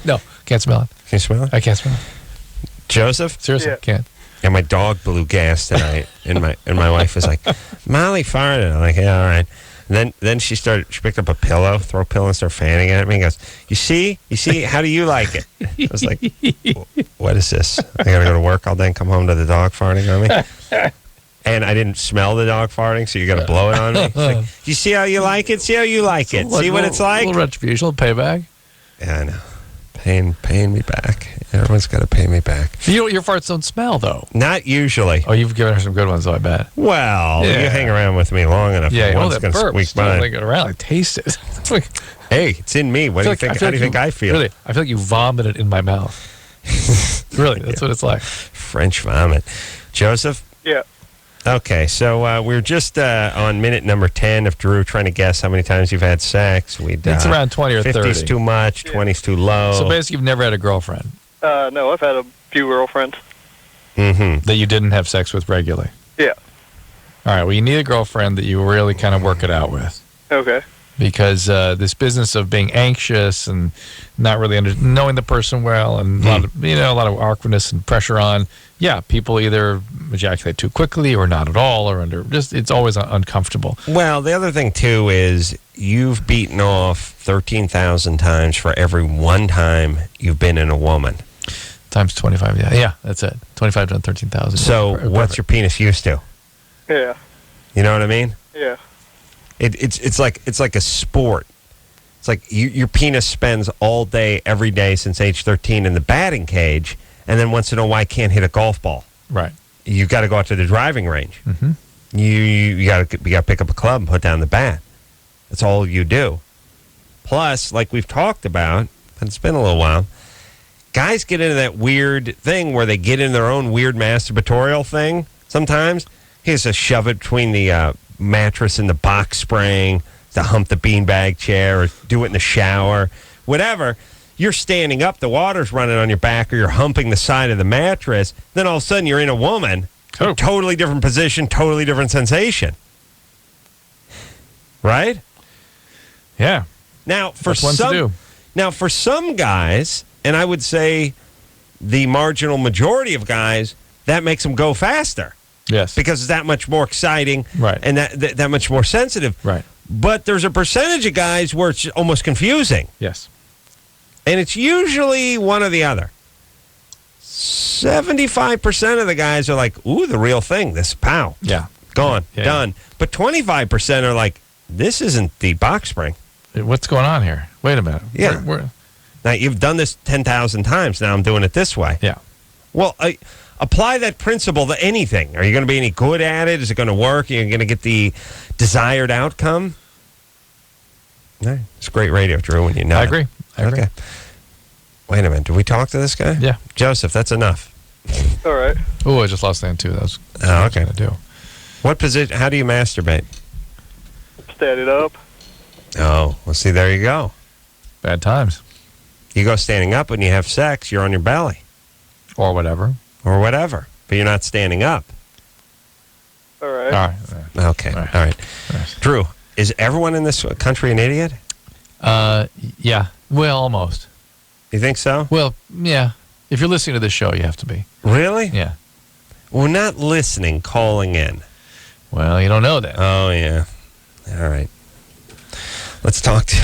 Speaker 5: No, can't smell it.
Speaker 4: Can you smell it?
Speaker 5: I can't smell it.
Speaker 4: Joseph?
Speaker 5: Seriously, can't.
Speaker 4: Yeah, my dog blew gas tonight, and my wife was like, Molly farted. I'm like, yeah, all right. And then she picked up a pillow, throw a pillow, and started fanning at me. And goes, you see, how do you like it? I was like, what is this? I got to go to work all day and come home to the dog farting on me. And I didn't smell the dog farting, so you got to blow it on me. It's like, you see how you like it? See how you like it? See what it's like?
Speaker 5: A little retribution, a little payback.
Speaker 4: Yeah, I know. Paying me back. Everyone's got to pay me back.
Speaker 5: Your farts don't smell, though.
Speaker 4: Not usually.
Speaker 5: Oh, you've given her some good ones, though, I bet.
Speaker 4: Well, you hang around with me long enough.
Speaker 5: Yeah,
Speaker 4: one's going to squeak by.
Speaker 5: Like around, I taste it.
Speaker 4: Hey, it's in me. What do you think? How do you think I feel?
Speaker 5: Really, I feel like you vomited in my mouth. Really, that's what it's like.
Speaker 4: French vomit. Joseph?
Speaker 18: Yeah.
Speaker 4: Okay, so we're just on minute number 10 of Drew trying to guess how many times you've had sex.
Speaker 5: It's around 20 or 30.
Speaker 4: 50's too much, 20's too low.
Speaker 5: So basically, you've never had a girlfriend.
Speaker 18: No, I've had a few girlfriends.
Speaker 5: That you didn't have sex with regularly.
Speaker 18: Yeah.
Speaker 5: All right, well, you need a girlfriend that you really kind of work it out with.
Speaker 18: Okay.
Speaker 5: Because this business of being anxious and not really knowing the person well and a lot of awkwardness and pressure on, people either ejaculate too quickly or not at all or it's always uncomfortable.
Speaker 4: Well, the other thing, too, is you've beaten off 13,000 times for every one time you've been in a woman.
Speaker 5: Times 25, yeah, that's it. 25 to 13,000.
Speaker 4: So what's your penis used to?
Speaker 18: Yeah.
Speaker 4: You know what I mean?
Speaker 18: Yeah.
Speaker 4: It's like a sport. It's like your penis spends all day, every day since age 13 in the batting cage, and then once in a while can't hit a golf ball.
Speaker 5: Right.
Speaker 4: You got to go out to the driving range.
Speaker 5: Mm-hmm.
Speaker 4: You got to pick up a club and put down the bat. That's all you do. Plus, like we've talked about, and it's been a little while, guys get into that weird thing where they get in their own weird masturbatorial thing sometimes. He has to shove it between the mattress and the box spring, to hump the beanbag chair, or do it in the shower, whatever. You're standing up, the water's running on your back, or you're humping the side of the mattress. Then all of a sudden you're in a woman, totally different position, totally different sensation. Right?
Speaker 5: Yeah.
Speaker 4: Now for some guys, and I would say the marginal majority of guys, that makes them go faster.
Speaker 5: Yes.
Speaker 4: Because it's that much more exciting,
Speaker 5: right,
Speaker 4: and that much more sensitive.
Speaker 5: Right.
Speaker 4: But there's a percentage of guys where it's almost confusing.
Speaker 5: Yes.
Speaker 4: And it's usually one or the other. 75% of the guys are like, ooh, the real thing. This, pow.
Speaker 5: Yeah.
Speaker 4: Gone. Done. But 25% are like, this isn't the box spring.
Speaker 5: What's going on here? Wait a minute.
Speaker 4: Yeah. Now, you've done this 10,000 times. Now I'm doing it this way.
Speaker 5: Yeah.
Speaker 4: Well, apply that principle to anything. Are you going to be any good at it? Is it going to work? Are you going to get the desired outcome? No, it's great radio, Drew, when you know
Speaker 5: I agree.
Speaker 4: Okay. Wait a minute. Did we talk to this guy?
Speaker 5: Yeah.
Speaker 4: Joseph, that's enough.
Speaker 18: All right.
Speaker 5: Oh, I just lost that too. That was
Speaker 4: okay.
Speaker 5: I do.
Speaker 4: What position? How do you masturbate?
Speaker 18: Stand it up.
Speaker 4: Oh, well, see, there you go.
Speaker 5: Bad times.
Speaker 4: You go standing up when you have sex, you're on your belly.
Speaker 5: Or whatever.
Speaker 4: But you're not standing up.
Speaker 18: All right.
Speaker 4: All right. Okay. All right. Drew, is everyone in this country an idiot?
Speaker 5: Yeah. Well, almost.
Speaker 4: You think so?
Speaker 5: Well, yeah. If you're listening to this show, you have to be.
Speaker 4: Really?
Speaker 5: Yeah.
Speaker 4: We're not listening, calling in.
Speaker 5: Well, you don't know that.
Speaker 4: Oh, yeah. All right. Let's talk to...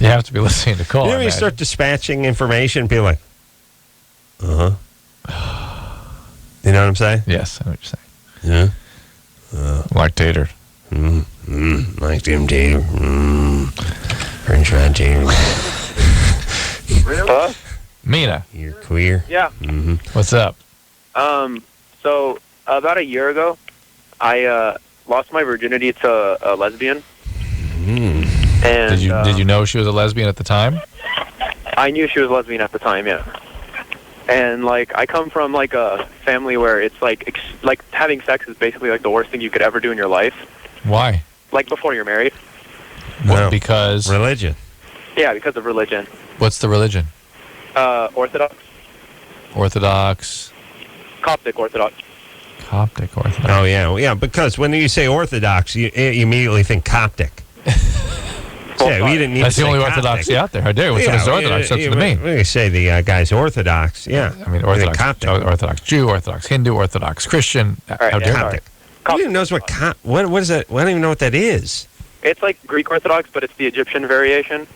Speaker 5: You have to be listening to call.
Speaker 4: You know when you start dispatching information, people like, You know what I'm saying?
Speaker 5: Yes, I know what you're saying.
Speaker 4: Yeah.
Speaker 5: Like tater.
Speaker 4: Like them tater. French fried tater.
Speaker 14: Hello?
Speaker 5: Mina.
Speaker 4: You're queer.
Speaker 14: Yeah.
Speaker 5: What's up?
Speaker 14: So about a year ago, I lost my virginity to a lesbian. And
Speaker 5: Did you know she was a lesbian at the time?
Speaker 14: I knew she was a lesbian at the time, yeah. And like I come from like a family where it's like having sex is basically like the worst thing you could ever do in your life.
Speaker 5: Why?
Speaker 14: Like before you're married.
Speaker 5: Well, because
Speaker 4: religion.
Speaker 14: Yeah, because of religion.
Speaker 5: What's the religion?
Speaker 14: Orthodox.
Speaker 5: Orthodox.
Speaker 14: Coptic Orthodox.
Speaker 5: Coptic Orthodox.
Speaker 4: Oh, yeah, because when you say Orthodox, you immediately think Coptic. Yeah, we didn't need
Speaker 5: That's
Speaker 4: to
Speaker 5: the only
Speaker 4: say
Speaker 5: Orthodoxy
Speaker 4: Coptic.
Speaker 5: out there. How dare you? What's Orthodox? That's to me.
Speaker 4: We say the guy's Orthodox, yeah.
Speaker 5: I mean, Orthodox,
Speaker 4: Coptic.
Speaker 5: Orthodox Jew, Orthodox Hindu, Orthodox Christian. How dare you?
Speaker 4: Coptic. Who even knows what is that? I don't even know what that is.
Speaker 14: It's like Greek Orthodox, but it's the Egyptian variation.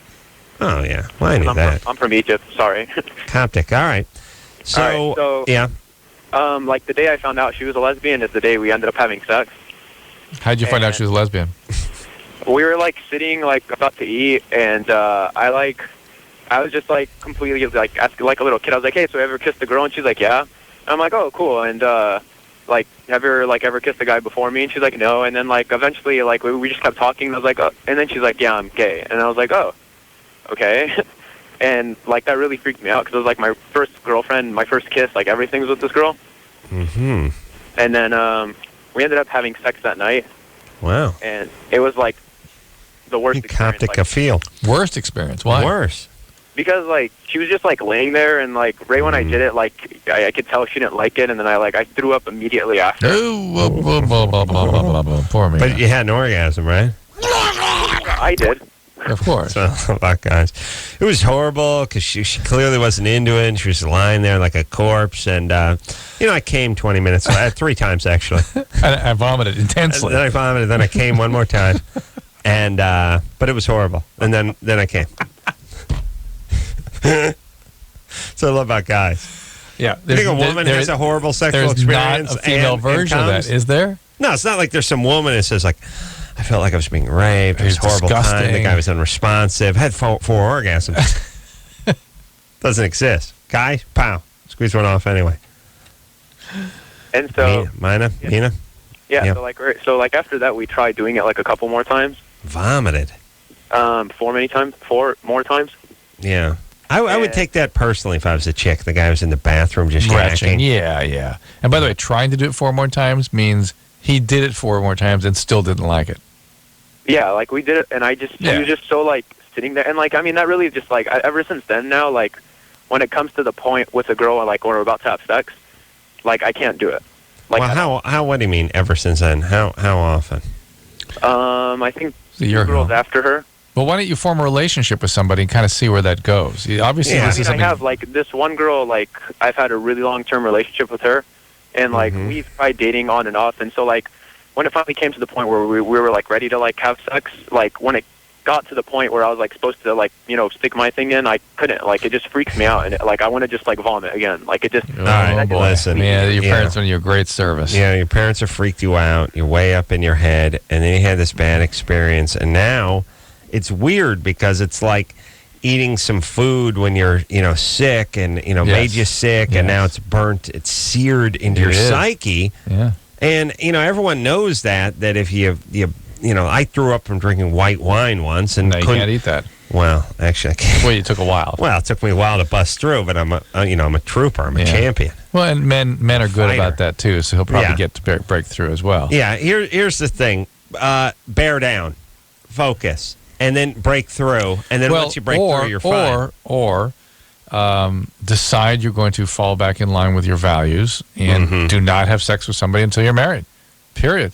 Speaker 4: Oh, yeah. Well, I knew that.
Speaker 14: I'm from Egypt, sorry.
Speaker 4: Coptic, all right. So, yeah.
Speaker 14: Like the day I found out she was a lesbian is the day we ended up having sex.
Speaker 5: How'd you find out she was a lesbian?
Speaker 14: We were like sitting like about to eat, and I was just like completely like asking like a little kid. I was like, "Hey, so you ever kissed a girl?" And she's like, "Yeah." And I'm like, "Oh, cool." And like, have you ever kissed a guy before me? And she's like, "No." And then like eventually like we just kept talking. And I was like, "Oh," and then she's like, "Yeah, I'm gay." And I was like, "Oh, okay." And like that really freaked me out because it was like my first girlfriend, my first kiss, like everything was with this girl.
Speaker 4: Mm-hmm.
Speaker 14: And then we ended up having sex that night.
Speaker 4: Wow.
Speaker 14: And it was like the worst experience.
Speaker 4: Coptic feel.
Speaker 5: Worst experience. Why?
Speaker 4: Worse.
Speaker 14: Because like she was just like laying there, and like right when I did it, like I could tell she didn't like it, and then I threw up immediately after.
Speaker 5: Poor me.
Speaker 4: But you had an orgasm, right?
Speaker 14: I did.
Speaker 5: Of course.
Speaker 4: So, about guys. It was horrible because she clearly wasn't into it. And she was lying there like a corpse. And, I came 20 minutes, 3 times actually.
Speaker 5: I vomited intensely.
Speaker 4: Then I vomited, then I came one more time. And, but it was horrible. And then I came. So I love about guys.
Speaker 5: Yeah.
Speaker 4: You think a woman has a horrible sexual experience?
Speaker 5: There's not a female version of that, is there?
Speaker 4: No, it's not like there's some woman that says like, I felt like I was being raped. It was a horrible time. The guy was unresponsive. Had 4 orgasms. Doesn't exist. Guy, pow. Squeeze one off anyway.
Speaker 14: And so...
Speaker 4: Mina?
Speaker 14: Yeah, so like after that, we tried doing it like a couple more times.
Speaker 4: Vomited.
Speaker 14: 4 more times.
Speaker 4: Yeah. I would take that personally if I was a chick. The guy was in the bathroom just yakking.
Speaker 5: Yeah. And by the way, trying to do it 4 more times means he did it 4 more times and still didn't like it.
Speaker 14: Yeah, like we did it, and he was just so like sitting there, and like I mean that really just like ever since then now, like when it comes to the point with a girl like when we're about to have sex, like I can't do it. Like
Speaker 4: well, what do you mean ever since then? How often?
Speaker 14: I think 2 girls after her.
Speaker 5: Well, why don't you form a relationship with somebody and kind of see where that goes? Obviously, this is something...
Speaker 14: I have like this one girl, like I've had a really long-term relationship with her, and like we've tried dating on and off, and so like when it finally came to the point where we were like ready to like have sex, like when it got to the point where I was like supposed to like stick my thing in, I couldn't. Like it just freaks me out, and like I want to just like vomit again. Like it just.
Speaker 4: All right, listen.
Speaker 5: Yeah, your parents are your great service.
Speaker 4: Yeah, your parents have freaked you out. You're way up in your head, and then you had this bad experience, and now it's weird because it's like eating some food when you're sick and made you sick, and now it's burnt, it's seared into your psyche.
Speaker 5: Yeah.
Speaker 4: And everyone knows that if you I threw up from drinking white wine once, and
Speaker 5: you can't eat that.
Speaker 4: Well, actually, I can't.
Speaker 5: Well, it took a while.
Speaker 4: Well, it took me a while to bust through, but I'm a trooper. I'm a champion.
Speaker 5: Well, and men are good about that too, so he'll probably get to break through as well.
Speaker 4: Yeah. Here's the thing: bear down, focus, and then break through, and then once you break through, you're fine.
Speaker 5: Or decide you're going to fall back in line with your values and do not have sex with somebody until you're married. Period.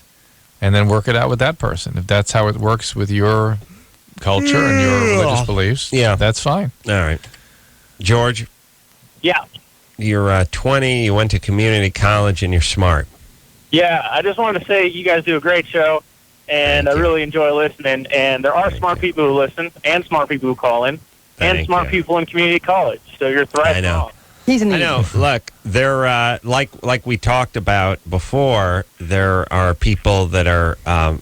Speaker 5: And then work it out with that person. If that's how it works with your culture and your religious beliefs, that's fine.
Speaker 4: All right. George?
Speaker 19: Yeah.
Speaker 4: You're 20, you went to community college, and you're smart.
Speaker 19: Yeah, I just wanted to say you guys do a great show. and I really enjoy listening. And there are smart people who listen, and smart people who call in, and smart people in community college. So you're thriving.
Speaker 4: I know.
Speaker 19: He's
Speaker 4: I know. Look, there, like we talked about before, there are people that are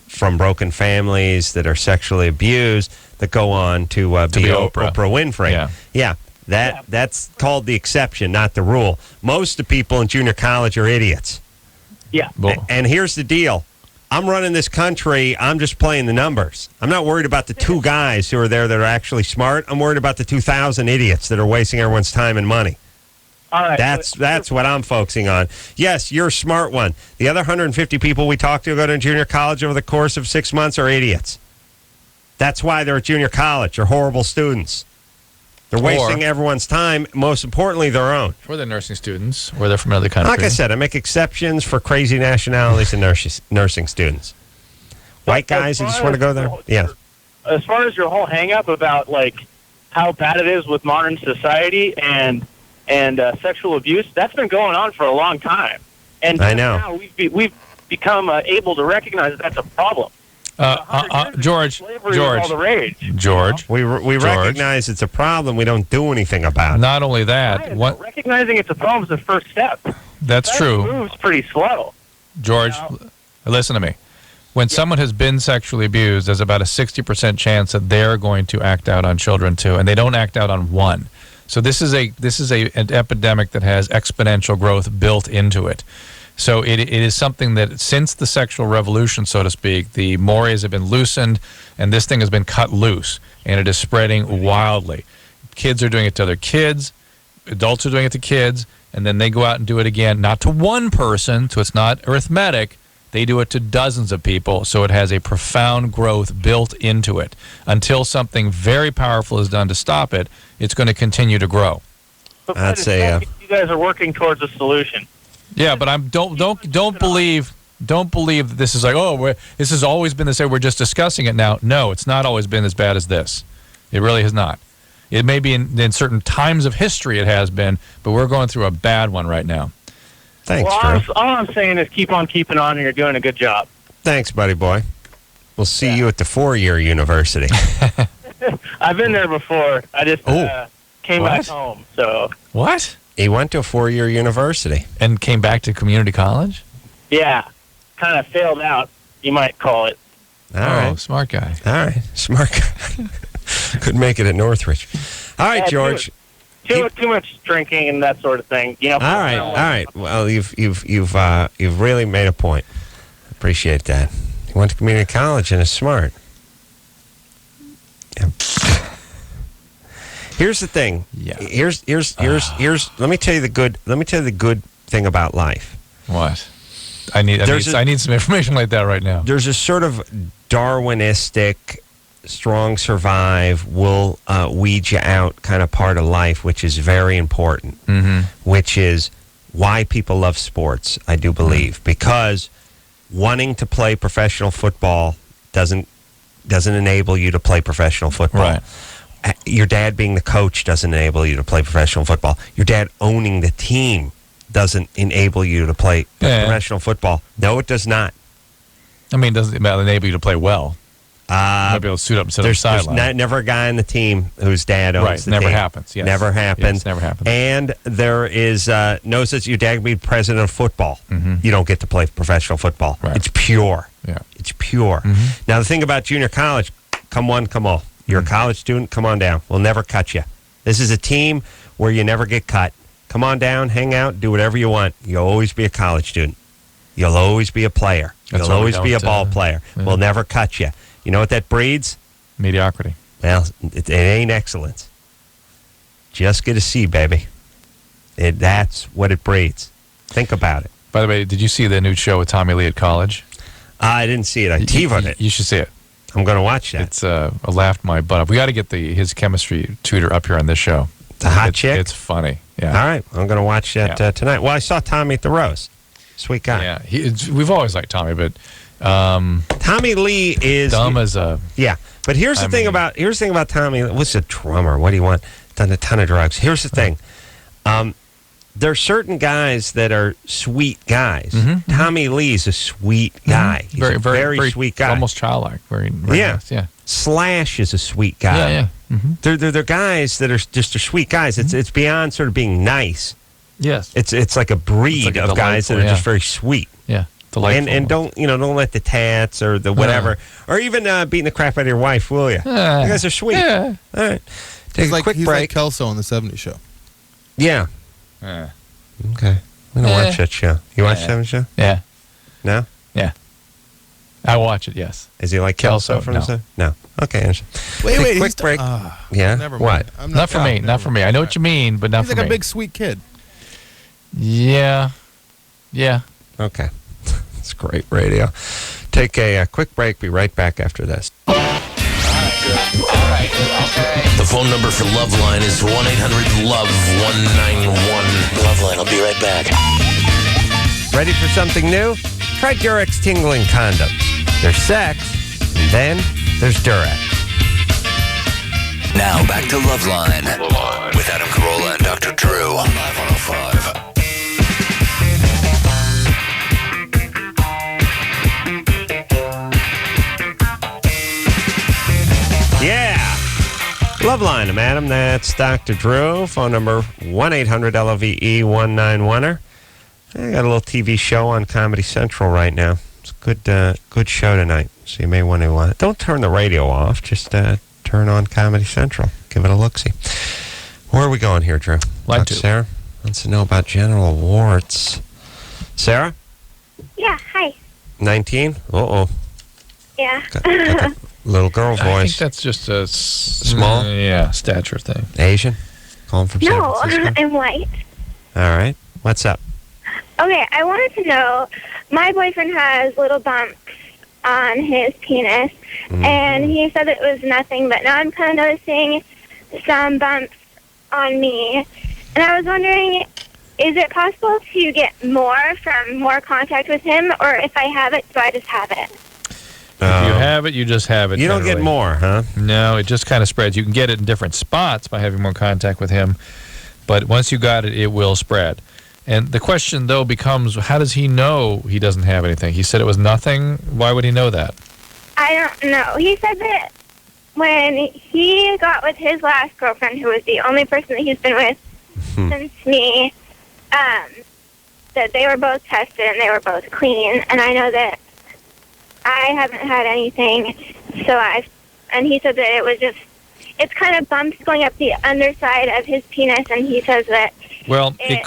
Speaker 4: from broken families that are sexually abused that go on to be Oprah Winfrey. Yeah. That's called the exception, not the rule. Most of the people in junior college are idiots.
Speaker 19: Yeah.
Speaker 4: And here's the deal. I'm running this country. I'm just playing the numbers. I'm not worried about the 2 guys who are there that are actually smart. I'm worried about the 2,000 idiots that are wasting everyone's time and money.
Speaker 19: All right.
Speaker 4: That's what I'm focusing on. Yes, you're a smart one. The other 150 people we talked to who go to junior college over the course of 6 months are idiots. That's why they're at junior college. They're horrible students. They're wasting everyone's time, most importantly, their own.
Speaker 5: Or they're nursing students, or they're from another country.
Speaker 4: Like I said, I make exceptions for crazy nationalities and nursing students. White guys who just want to go there? Yeah.
Speaker 19: As far as your whole hang-up about, like, how bad it is with modern society and sexual abuse, that's been going on for a long time. And
Speaker 4: I know.
Speaker 19: Now we've become able to recognize that that's a problem.
Speaker 5: George,
Speaker 19: all the rage.
Speaker 5: George,
Speaker 4: we recognize it's a problem. We don't do anything about it.
Speaker 5: Not only that,
Speaker 19: Recognizing it's a problem is the first step.
Speaker 5: That's true.
Speaker 19: It moves pretty slow.
Speaker 5: George, listen to me. When someone has been sexually abused, there's about a 60% chance that they're going to act out on children too, and they don't act out on one. So this is an epidemic that has exponential growth built into it. So it is something that since the sexual revolution, so to speak, the mores have been loosened, and this thing has been cut loose, and it is spreading wildly. Kids are doing it to other kids, adults are doing it to kids, and then they go out and do it again, not to one person, so it's not arithmetic. They do it to dozens of people, so it has a profound growth built into it. Until something very powerful is done to stop it, it's going to continue to grow.
Speaker 19: I'd say you guys are working towards a solution.
Speaker 5: Yeah, but don't believe that this is like, this has always been this way. We're just discussing it now. No, it's not always been as bad as this. It really has not. It may be in certain times of history it has been, but we're going through a bad one right now.
Speaker 4: Thanks,
Speaker 19: Drew.
Speaker 4: Drew.
Speaker 19: All I'm saying is keep on keeping on, and you're doing a good job.
Speaker 4: Thanks, buddy boy. We'll see you at the 4-year university.
Speaker 19: I've been there before. I just came back home. So
Speaker 5: what?
Speaker 4: He went to a 4-year university
Speaker 5: and came back to community college.
Speaker 19: Yeah, kind of failed out, you might call it.
Speaker 4: All right,
Speaker 5: smart guy.
Speaker 4: All right, smart guy. Couldn't make it at Northridge. All right, George.
Speaker 19: Too much drinking and that sort of thing. You know.
Speaker 4: All right. Well, you've really made a point. Appreciate that. He went to community college and is smart. Yeah. Here's the thing.
Speaker 5: Yeah.
Speaker 4: Here's. Let me tell you the good. Let me tell you the good thing about life.
Speaker 5: What? I need some information like that right now.
Speaker 4: There's a sort of Darwinistic, strong survive, will weed you out kind of part of life, which is very important. Which is why people love sports. I do believe because wanting to play professional football doesn't enable you to play professional football.
Speaker 5: Right.
Speaker 4: Your dad being the coach doesn't enable you to play professional football. Your dad owning the team doesn't enable you to play professional football. No, it does not.
Speaker 5: I mean, it doesn't enable you to play well. You might be able to suit up and sit on the sideline.
Speaker 4: There's never a guy on the team whose dad owns the team.
Speaker 5: Never happens. Yes.
Speaker 4: Never happens.
Speaker 5: Yes, never happens.
Speaker 4: And there is no such, your dad can be president of football. You don't get to play professional football.
Speaker 5: Right.
Speaker 4: It's pure.
Speaker 5: Yeah.
Speaker 4: It's pure. Now, the thing about junior college, come one, come all. You're a college student, come on down. We'll never cut you. This is a team where you never get cut. Come on down, hang out, do whatever you want. You'll always be a college student. You'll always be a player. You'll always be a ball player.
Speaker 5: Yeah.
Speaker 4: We'll never cut you. You know what that breeds?
Speaker 5: Mediocrity.
Speaker 4: Well, it ain't excellence. Just get a C, baby. That's what it breeds. Think about it.
Speaker 5: By the way, did you see the new show with Tommy Lee at college?
Speaker 4: I didn't see it. I TiVo'd it.
Speaker 5: You should see it.
Speaker 4: I'm going to watch that.
Speaker 5: It's I laughed my butt off. We got to get his chemistry tutor up here on this show.
Speaker 4: The hot chick?
Speaker 5: It's funny. Yeah.
Speaker 4: All right. I'm going to watch that tonight. Well, I saw Tommy at the Roast. Sweet guy.
Speaker 5: Yeah. We've always liked Tommy, but
Speaker 4: Tommy Lee is
Speaker 5: dumb as a
Speaker 4: But here's the thing about Tommy. What's a drummer? What do you want? Done a ton of drugs. Here's the thing. There's certain guys that are sweet guys. Tommy Lee's a sweet guy. He's a very sweet guy.
Speaker 5: Almost childlike. Very nice. Yeah.
Speaker 4: Slash is a sweet guy.
Speaker 5: Yeah.
Speaker 4: They're guys that are just sweet guys. It's beyond sort of being nice.
Speaker 5: Yes.
Speaker 4: It's like a breed of guys that are just very sweet.
Speaker 5: Yeah. Delightful.
Speaker 4: And don't let the tats or the whatever or even beating the crap out of your wife, will you? You guys are sweet.
Speaker 5: Yeah.
Speaker 4: All right. Take a quick
Speaker 9: he's
Speaker 4: break.
Speaker 9: like Kelso on the 70s show.
Speaker 4: Yeah. Okay. We don't watch that show. You watch that show?
Speaker 5: Yeah.
Speaker 4: No?
Speaker 5: Yeah. I watch it, yes.
Speaker 4: Is he like Kelso from the No. Okay.
Speaker 9: Wait.
Speaker 4: Quick break. Yeah?
Speaker 9: Never
Speaker 4: What?
Speaker 9: mind.
Speaker 5: Not for me. Not for me. I know what you mean, but not
Speaker 9: He's
Speaker 5: for
Speaker 9: like
Speaker 5: me.
Speaker 9: a big sweet kid.
Speaker 5: Yeah.
Speaker 4: Okay. It's great radio. Take a quick break. Be right back after this.
Speaker 3: The phone number for LoveLine is 1-800-LOVE-191. LoveLine, I'll be right back.
Speaker 4: Ready for something new? Try Durex Tingling Condoms. There's sex, and then there's Durex.
Speaker 2: Now back to LoveLine with Adam Carolla and Dr. Drew on Live 105.
Speaker 4: Yeah. LoveLine, I'm Adam. That's Dr. Drew. Phone number 1-800-LOVE-191. I got a little TV show on Comedy Central right now. It's a good show tonight, so you may want to... don't turn the radio off. Just turn on Comedy Central. Give it a look-see. Where are we going here, Drew?
Speaker 5: Line 2.
Speaker 4: Sarah wants to know about genital warts. Sarah?
Speaker 20: Yeah, hi.
Speaker 4: 19? Uh-oh.
Speaker 20: Yeah.
Speaker 4: Got a little girl voice.
Speaker 5: I think that's just a
Speaker 4: small
Speaker 5: stature thing.
Speaker 4: Asian? Calling from San
Speaker 20: No,
Speaker 4: Francisco?
Speaker 20: I'm white.
Speaker 4: All right. What's up?
Speaker 20: Okay, I wanted to know, my boyfriend has little bumps on his penis, and he said it was nothing, but now I'm kind of noticing some bumps on me. And I was wondering, is it possible to get more from more contact with him, or if I have it, do I just have it?
Speaker 5: If you have it, you just have it.
Speaker 4: You don't get more, huh?
Speaker 5: No, it just kind of spreads. You can get it in different spots by having more contact with him, but once you got it, it will spread. And the question, though, becomes, how does he know he doesn't have anything? He said it was nothing. Why would he know that?
Speaker 20: I don't know. He said that when he got with his last girlfriend, who was the only person that he's been with since me, that they were both tested and they were both clean. And I know that I haven't had anything, and he said that it was just, it's kind of bumps going up the underside of his penis, and he says that...
Speaker 5: Well, it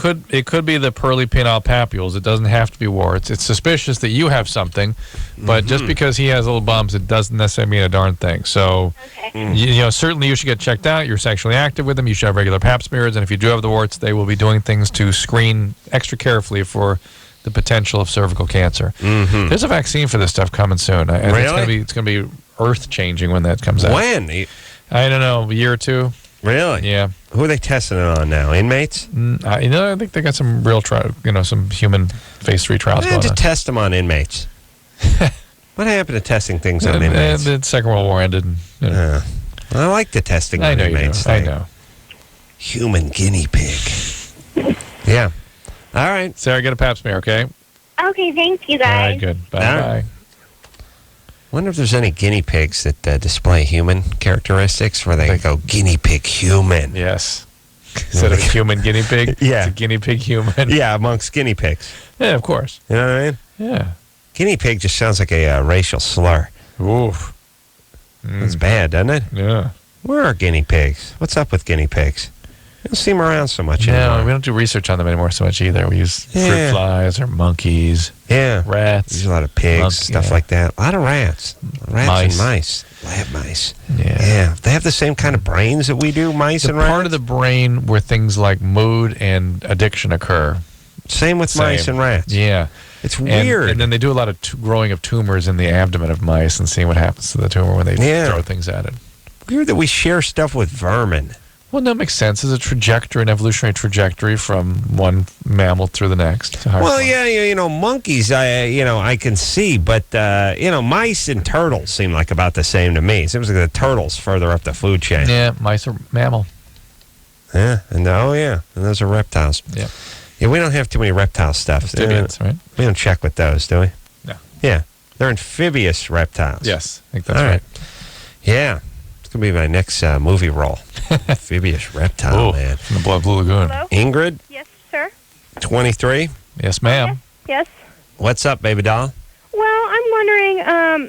Speaker 5: could be the pearly penile papules. It doesn't have to be warts. It's suspicious that you have something, but just because he has little bumps, it doesn't necessarily mean a darn thing. So, certainly you should get checked out. You're sexually active with him. You should have regular pap smears, and if you do have the warts, they will be doing things to screen extra carefully for the potential of cervical cancer. There's a vaccine for this stuff coming soon.
Speaker 4: Really?
Speaker 5: It's going to be earth-changing when that comes out.
Speaker 4: When?
Speaker 5: I don't know, a year or two.
Speaker 4: Really?
Speaker 5: Yeah.
Speaker 4: Who are they testing it on now? Inmates?
Speaker 5: I think they got some real some human phase 3 trials
Speaker 4: Why
Speaker 5: going
Speaker 4: did you
Speaker 5: on.
Speaker 4: test them on inmates? What happened to testing things on inmates?
Speaker 5: The Second World War ended.
Speaker 4: I like the testing on inmates.
Speaker 5: I know.
Speaker 4: Human guinea pig. Yeah. All right.
Speaker 5: Sarah, get a pap smear, okay?
Speaker 20: Okay, thank you,
Speaker 5: All
Speaker 20: guys.
Speaker 5: right, good. Bye-bye.
Speaker 4: Wonder if there's any guinea pigs that display human characteristics where they go guinea pig human.
Speaker 5: Yes. Instead of a human guinea pig,
Speaker 4: yeah.
Speaker 5: It's a guinea pig human.
Speaker 4: Yeah, amongst guinea pigs.
Speaker 5: Yeah, of course.
Speaker 4: You know what I mean?
Speaker 5: Yeah.
Speaker 4: Guinea pig just sounds like a racial slur.
Speaker 5: Oof.
Speaker 4: That's bad, doesn't it?
Speaker 5: Yeah.
Speaker 4: Where are guinea pigs? What's up with guinea pigs? You don't see them around so much anymore.
Speaker 5: No, we don't do research on them anymore so much either. We use fruit flies or monkeys.
Speaker 4: Yeah.
Speaker 5: Rats.
Speaker 4: There's a lot of pigs, stuff like that. A lot of rats. Rats and mice. Lab mice. Yeah. They have the same kind of brains that we do, mice and rats?
Speaker 5: Part of the brain where things like mood and addiction occur.
Speaker 4: Same with mice and rats.
Speaker 5: Yeah.
Speaker 4: It's weird.
Speaker 5: And then they do a lot of growing of tumors in the abdomen of mice and seeing what happens to the tumor when they throw things at it.
Speaker 4: Weird that we share stuff with vermin.
Speaker 5: Well, that makes sense. There's a trajectory, an evolutionary trajectory from one mammal through the next.
Speaker 4: Well, monkeys, I can see, but, mice and turtles seem like about the same to me. It seems like the turtles further up the food chain.
Speaker 5: Yeah, mice are mammal.
Speaker 4: Yeah, and those are reptiles.
Speaker 5: Yeah.
Speaker 4: Yeah, we don't have too many reptile stuff.
Speaker 5: Amphibians, right?
Speaker 4: We don't check with those, do we?
Speaker 5: No.
Speaker 4: Yeah. They're amphibious reptiles.
Speaker 5: Yes, I think that's
Speaker 4: All
Speaker 5: right.
Speaker 4: Yeah. It's going to be my next movie role. Amphibious reptile, man.
Speaker 5: From the Blue Lagoon.
Speaker 11: Hello?
Speaker 4: Ingrid,
Speaker 11: Yes, sir.
Speaker 4: 23.
Speaker 5: Yes, ma'am.
Speaker 11: Yes.
Speaker 4: What's up, baby doll?
Speaker 11: Well, I'm wondering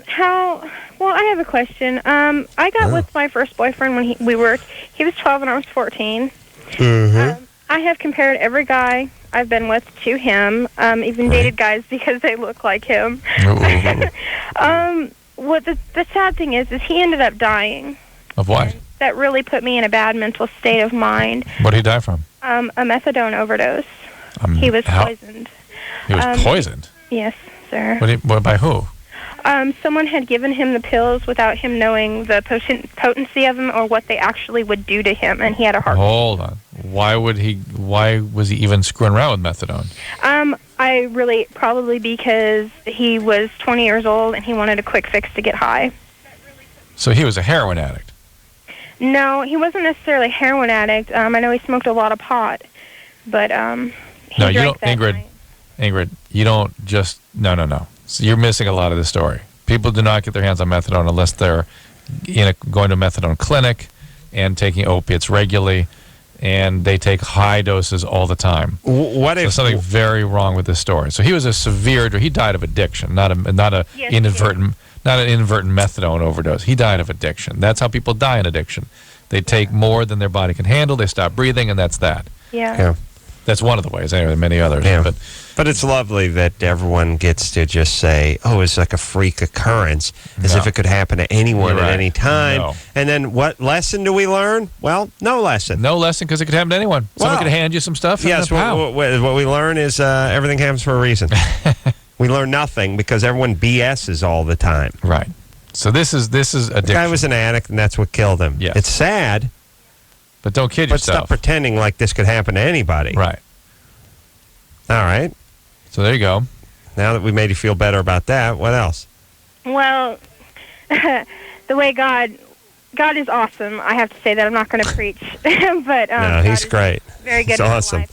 Speaker 11: how. Well, I have a question. I got with my first boyfriend when he was 12 and I was 14.
Speaker 4: Mm-hmm.
Speaker 11: I have compared every guy I've been with to him. Even dated guys because they look like him. What the sad thing is he ended up dying.
Speaker 5: Of what?
Speaker 11: That really put me in a bad mental state of mind.
Speaker 5: What did he die from?
Speaker 11: A methadone overdose. He was poisoned.
Speaker 5: He was poisoned?
Speaker 11: Yes, sir.
Speaker 5: By who?
Speaker 11: Someone had given him the pills without him knowing the potency of them or what they actually would do to him, and he had a heart.
Speaker 5: Hold on. Why was he even screwing around with methadone?
Speaker 11: Probably because he was 20 years old and he wanted a quick fix to get high.
Speaker 5: So he was a heroin addict?
Speaker 11: No, he wasn't necessarily a heroin addict. I know he smoked a lot of pot, but he
Speaker 5: no, you
Speaker 11: drank
Speaker 5: don't,
Speaker 11: that
Speaker 5: Ingrid. You don't just no. So you're missing a lot of the story. People do not get their hands on methadone unless they're going to a methadone clinic and taking opiates regularly, and they take high doses all the time.
Speaker 4: What if
Speaker 5: there's something very wrong with this story? So he was a severe. He died of addiction, not an inadvertent methadone overdose. He died of addiction. That's how people die in addiction. They take more than their body can handle. They stop breathing, and that's that.
Speaker 11: Yeah.
Speaker 5: That's one of the ways. Anyway, there are many others.
Speaker 4: Yeah. But it's lovely that everyone gets to just say, oh, it's like a freak occurrence, as if it could happen to anyone at any time.
Speaker 5: No.
Speaker 4: And then what lesson do we learn? Well, no lesson.
Speaker 5: No lesson because it could happen to anyone. Someone could hand you some stuff.
Speaker 4: Yes, what we learn is everything happens for a reason. We learn nothing because everyone BS's all the time.
Speaker 5: Right. So this is addiction.
Speaker 4: The guy was an addict, and that's what killed him.
Speaker 5: Yes.
Speaker 4: It's sad.
Speaker 5: But don't kid
Speaker 4: But
Speaker 5: yourself.
Speaker 4: stop pretending like this could happen to anybody.
Speaker 5: Right.
Speaker 4: All right.
Speaker 5: So there you go.
Speaker 4: Now that we made you feel better about that, what else?
Speaker 11: Well, the way God is awesome. I have to say that. I'm not going to preach, but
Speaker 4: no, he's great.
Speaker 11: Very good.
Speaker 4: He's awesome.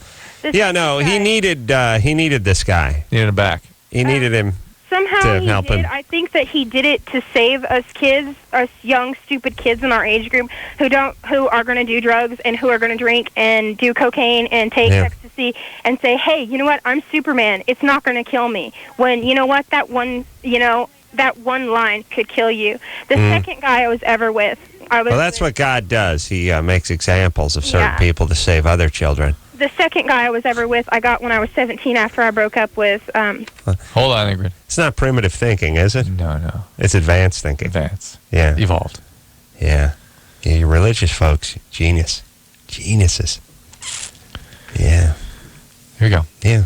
Speaker 4: Yeah, no, he needed this guy.
Speaker 5: Needed him back.
Speaker 4: He needed him.
Speaker 11: Somehow
Speaker 4: to help him.
Speaker 11: I think that he did it to save us kids, us young, stupid kids in our age group who are going to do drugs and who are going to drink and do cocaine and take ecstasy and say, hey, you know what? I'm Superman. It's not going to kill me. When, you know what? That one line could kill you. The second guy I was ever with, well,
Speaker 4: that's what God does. He makes examples of certain people to save other children.
Speaker 11: The second guy I was ever with, I got when I was 17 after I broke up with...
Speaker 5: Hold on, Ingrid.
Speaker 4: It's not primitive thinking, is it?
Speaker 5: No.
Speaker 4: It's advanced thinking.
Speaker 5: Advanced.
Speaker 4: Yeah.
Speaker 5: Evolved.
Speaker 4: Yeah. You religious folks, geniuses. Yeah.
Speaker 5: Here you go.
Speaker 4: Yeah.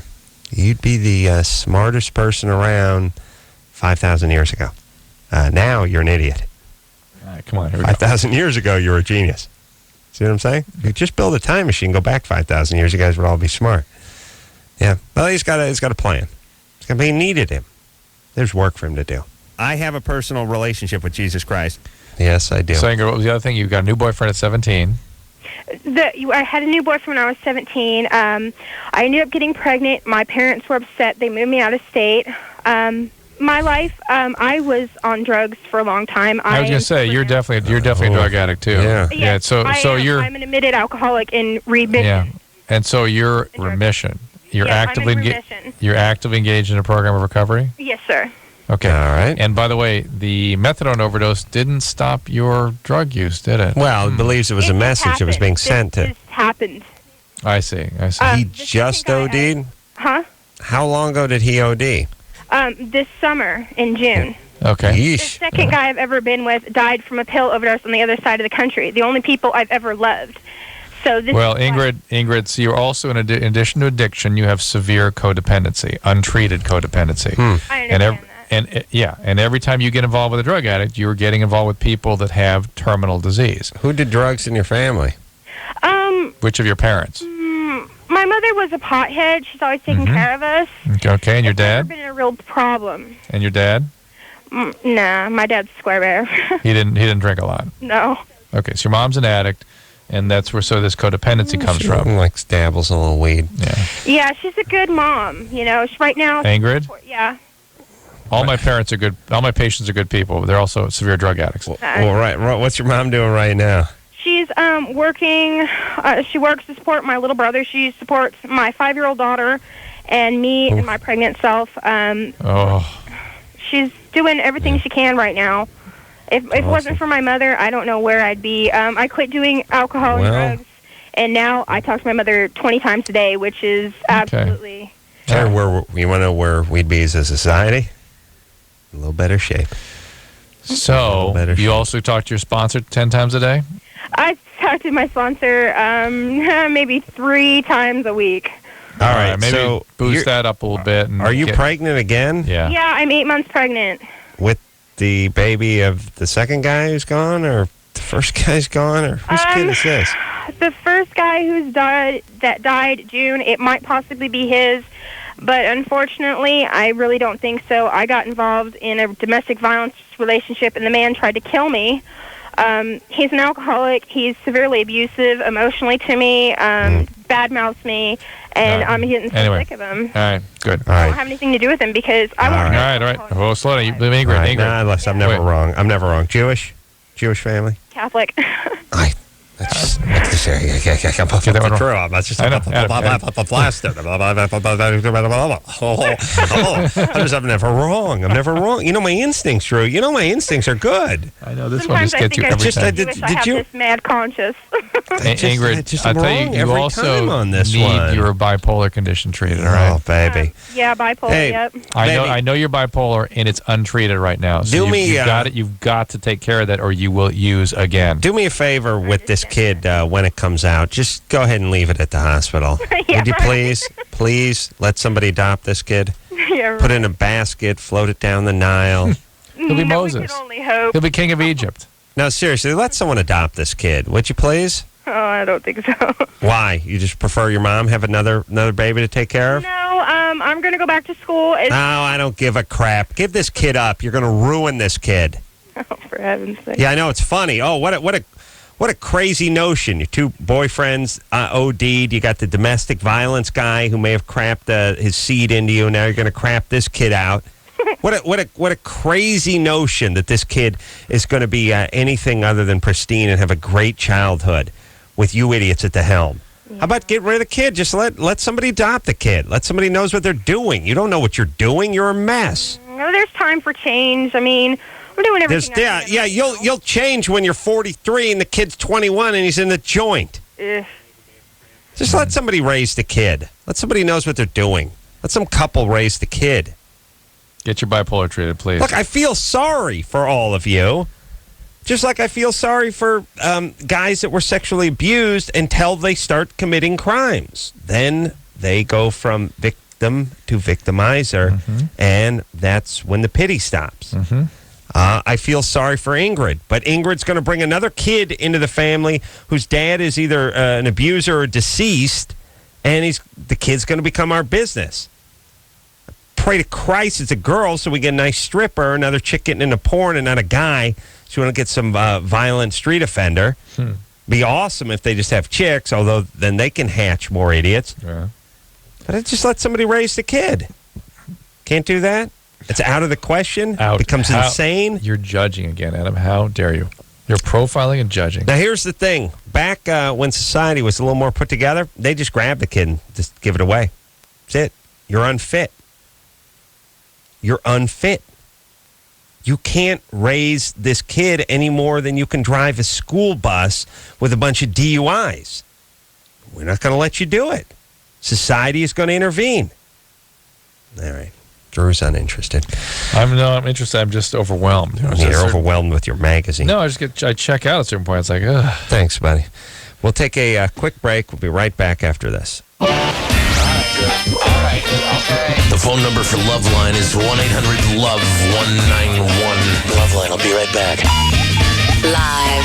Speaker 4: You'd be the smartest person around 5,000 years ago. Now you're an idiot.
Speaker 5: All right, come on. Here we
Speaker 4: 5,000 years ago, you were a genius. See what I'm saying? If you just build a time machine, go back 5,000 years, you guys would all be smart. Yeah. Well, he's got a plan. He needed him. There's work for him to do. I have a personal relationship with Jesus Christ. Yes, I do.
Speaker 5: So, Ingrid, what was the other thing? You got a new boyfriend at 17.
Speaker 11: I had a new boyfriend when I was 17. I ended up getting pregnant. My parents were upset. They moved me out of state. My life, I was on drugs for a long time.
Speaker 5: I was going to say you're definitely a drug addict too.
Speaker 11: Yeah.
Speaker 5: So
Speaker 11: I'm an admitted alcoholic in remission.
Speaker 5: Yeah, and so you're remission. You're actively engaged in a program of recovery.
Speaker 11: Yes, sir.
Speaker 5: Okay. All right. And by the way, the methadone overdose didn't stop your drug use, did it?
Speaker 4: Well, it believes it was a message that was being sent to.
Speaker 11: This happened.
Speaker 5: I see.
Speaker 4: He just OD'd?
Speaker 11: Huh?
Speaker 4: How long ago did he OD?
Speaker 11: This summer in June.
Speaker 5: Okay.
Speaker 11: The second guy I've ever been with died from a pill overdose on the other side of the country. The only people I've ever loved. So this
Speaker 5: Ingrid, so you're also, in addition to addiction, you have severe codependency, untreated codependency.
Speaker 11: I understand that.
Speaker 5: And every time you get involved with a drug addict, you're getting involved with people that have terminal disease.
Speaker 4: Who did drugs in your family?
Speaker 5: Which of your parents?
Speaker 11: My mother was a pothead. She's always taking care of us.
Speaker 5: Okay, and your
Speaker 11: It's
Speaker 5: dad?
Speaker 11: never been a real problem.
Speaker 5: And your dad?
Speaker 11: Nah, my dad's a square bear.
Speaker 5: He didn't drink a lot.
Speaker 11: No.
Speaker 5: Okay, so your mom's an addict. And that's where this codependency comes from.
Speaker 4: Like dabbles a little weed.
Speaker 5: Yeah.
Speaker 20: Yeah, she's a good mom. You know, right now.
Speaker 5: Ingrid?
Speaker 20: Yeah.
Speaker 5: All my parents are good. All my patients are good people. But they're also severe drug addicts.
Speaker 4: Well, right. What's your mom doing right now?
Speaker 20: She's working. She works to support my little brother. She supports my 5-year-old daughter and me and my pregnant self. She's doing everything she can right now. If it wasn't for my mother, I don't know where I'd be. I quit doing alcohol and drugs, and now I talk to my mother 20 times a day, which is absolutely...
Speaker 4: You want to know where we'd be as a society? A little better shape.
Speaker 5: So, you also talk to your sponsor 10 times a day?
Speaker 20: I talk to my sponsor maybe 3 times a week.
Speaker 4: All right,
Speaker 5: maybe
Speaker 4: so
Speaker 5: boost that up a little bit. And
Speaker 4: are you pregnant again?
Speaker 5: Yeah.
Speaker 20: Yeah, I'm 8 months pregnant.
Speaker 4: With the baby of the second guy who's gone, or the first guy's gone, or whose kid is this?
Speaker 20: The first guy that died June, it might possibly be his, but unfortunately, I really don't think so. I got involved in a domestic violence relationship, and the man tried to kill me. He's an alcoholic. He's severely abusive emotionally to me, badmouths me, and I'm getting so sick of him.
Speaker 5: All right, good.
Speaker 4: All
Speaker 20: I
Speaker 4: right.
Speaker 20: don't have anything to do with him because I want to
Speaker 5: All right. Well, slow down. Ingrid.
Speaker 4: Nah, listen, I'm never wrong. I'm never wrong. Jewish family?
Speaker 20: Catholic.
Speaker 4: That's the say. I'm just I'm never wrong. I'm never wrong. You know my instincts, Drew. You know my instincts are good.
Speaker 5: I know this
Speaker 20: Sometimes
Speaker 5: one just gets you
Speaker 20: I
Speaker 5: every
Speaker 20: think
Speaker 5: time.
Speaker 20: Did I have this mad conscience?
Speaker 5: Ingrid, I'll tell you, you also
Speaker 4: on this
Speaker 5: need
Speaker 4: one.
Speaker 5: your bipolar condition treated. All right,
Speaker 4: oh baby.
Speaker 20: Yeah, bipolar.
Speaker 4: Hey,
Speaker 20: Yep.
Speaker 5: I know you're bipolar, and it's untreated right now. So you've got to take care of that, or you will use again.
Speaker 4: Do me a favor with this kid when it comes out. Just go ahead and leave it at the hospital.
Speaker 20: Yeah,
Speaker 4: Would you please let somebody adopt this kid?
Speaker 20: Yeah, right.
Speaker 4: Put it in a basket, float it down the Nile.
Speaker 5: He'll be Moses.
Speaker 20: We can only hope.
Speaker 5: He'll be king of Egypt.
Speaker 4: No, seriously, let someone adopt this kid. Would you please?
Speaker 20: Oh, I don't think so.
Speaker 4: Why? You just prefer your mom have another baby to take care of?
Speaker 20: No, I'm going to go back to school.
Speaker 4: No, I don't give a crap. Give this kid up. You're going to ruin this kid.
Speaker 20: Oh, for heaven's sake.
Speaker 4: Yeah, I know. It's funny. Oh, what a crazy notion. Your 2 boyfriends OD'd. You got the domestic violence guy who may have crapped his seed into you. Now you're going to crap this kid out. What a crazy notion that this kid is going to be anything other than pristine and have a great childhood with you idiots at the helm. Yeah. How about get rid of the kid? Just let somebody adopt the kid. Let somebody knows what they're doing. You don't know what you're doing. You're a mess.
Speaker 20: No, there's time for change. I mean, we're doing everything.
Speaker 4: You'll change when you're 43 and the kid's 21 and he's in the joint. Just let somebody raise the kid. Let somebody knows what they're doing. Let some couple raise the kid.
Speaker 5: Get your bipolar treated, please.
Speaker 4: Look, I feel sorry for all of you. Just like I feel sorry for guys that were sexually abused until they start committing crimes. Then they go from victim to victimizer, and that's when the pity stops. I feel sorry for Ingrid, but Ingrid's going to bring another kid into the family whose dad is either an abuser or deceased, and the kid's going to become our business. Pray to Christ it's a girl so we get a nice stripper, another chick getting into porn and not a guy. So we want to get some violent street offender. Be awesome if they just have chicks, although then they can hatch more idiots.
Speaker 5: Yeah.
Speaker 4: But just let somebody raise the kid. Can't do that? It's out of the question. Becomes insane.
Speaker 5: You're judging again, Adam. How dare you? You're profiling and judging.
Speaker 4: Now, here's the thing. Back when society was a little more put together, they just grab the kid and just give it away. That's it. You're unfit. You're unfit. You can't raise this kid any more than you can drive a school bus with a bunch of DUIs. We're not going to let you do it. Society is going to intervene. All right. Drew's uninterested.
Speaker 5: I'm interested. I'm just overwhelmed.
Speaker 4: You're overwhelmed with your magazine.
Speaker 5: No, I check out at a certain point. It's like, ugh.
Speaker 4: Thanks, buddy. We'll take a quick break. We'll be right back after this.
Speaker 3: The phone number for LoveLine is 1-800-LOVE-191. LoveLine, I'll be right back.
Speaker 10: Live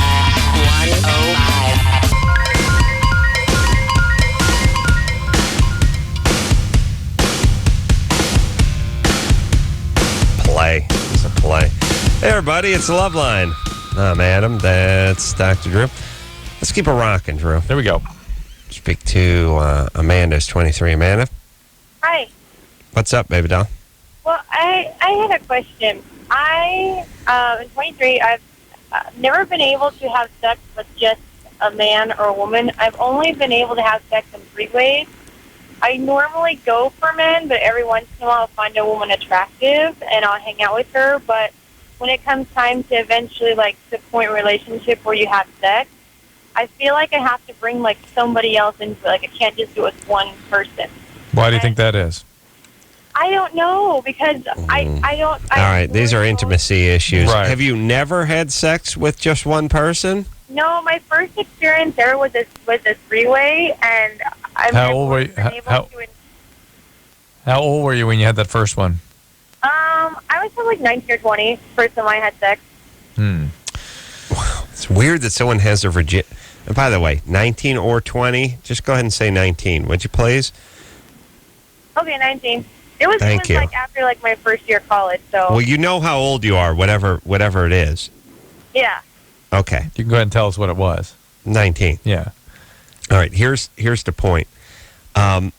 Speaker 10: 105.
Speaker 4: Play. It's a play. Hey, everybody. It's LoveLine. I'm Adam. That's Dr. Drew. Let's keep it rocking, Drew.
Speaker 5: There we go.
Speaker 4: Speak to Amanda, who's 23. Amanda?
Speaker 21: Hi.
Speaker 4: What's up, baby doll?
Speaker 21: Well, I had a question. I'm 23. I've never been able to have sex with just a man or a woman. I've only been able to have sex in 3 ways. I normally go for men, but every once in a while I'll find a woman attractive, and I'll hang out with her. But when it comes time to eventually, like, the point of relationship where you have sex, I feel like I have to bring, like, somebody else into it. Like, I can't just do it with one person.
Speaker 5: Why do you think that is?
Speaker 21: I don't know, because I don't...
Speaker 4: All right, these are intimacy issues.
Speaker 5: Right.
Speaker 4: Have you never had sex with just one person?
Speaker 21: No, my first experience there was a 3-way, and
Speaker 5: How old were you? How old were you when you had that first one?
Speaker 21: I was probably like 19 or 20. First time I had sex.
Speaker 4: It's weird that someone has their virgin. And by the way, 19 or 20, just go ahead and say 19, would you please?
Speaker 21: Okay, 19. It was
Speaker 4: Thank you.
Speaker 21: like after like my first year of college. So.
Speaker 4: Well, you know how old you are, whatever it is.
Speaker 21: Yeah.
Speaker 4: Okay.
Speaker 5: You can go ahead and tell us what it was.
Speaker 4: 19.
Speaker 5: Yeah.
Speaker 4: All right. Here's the point. To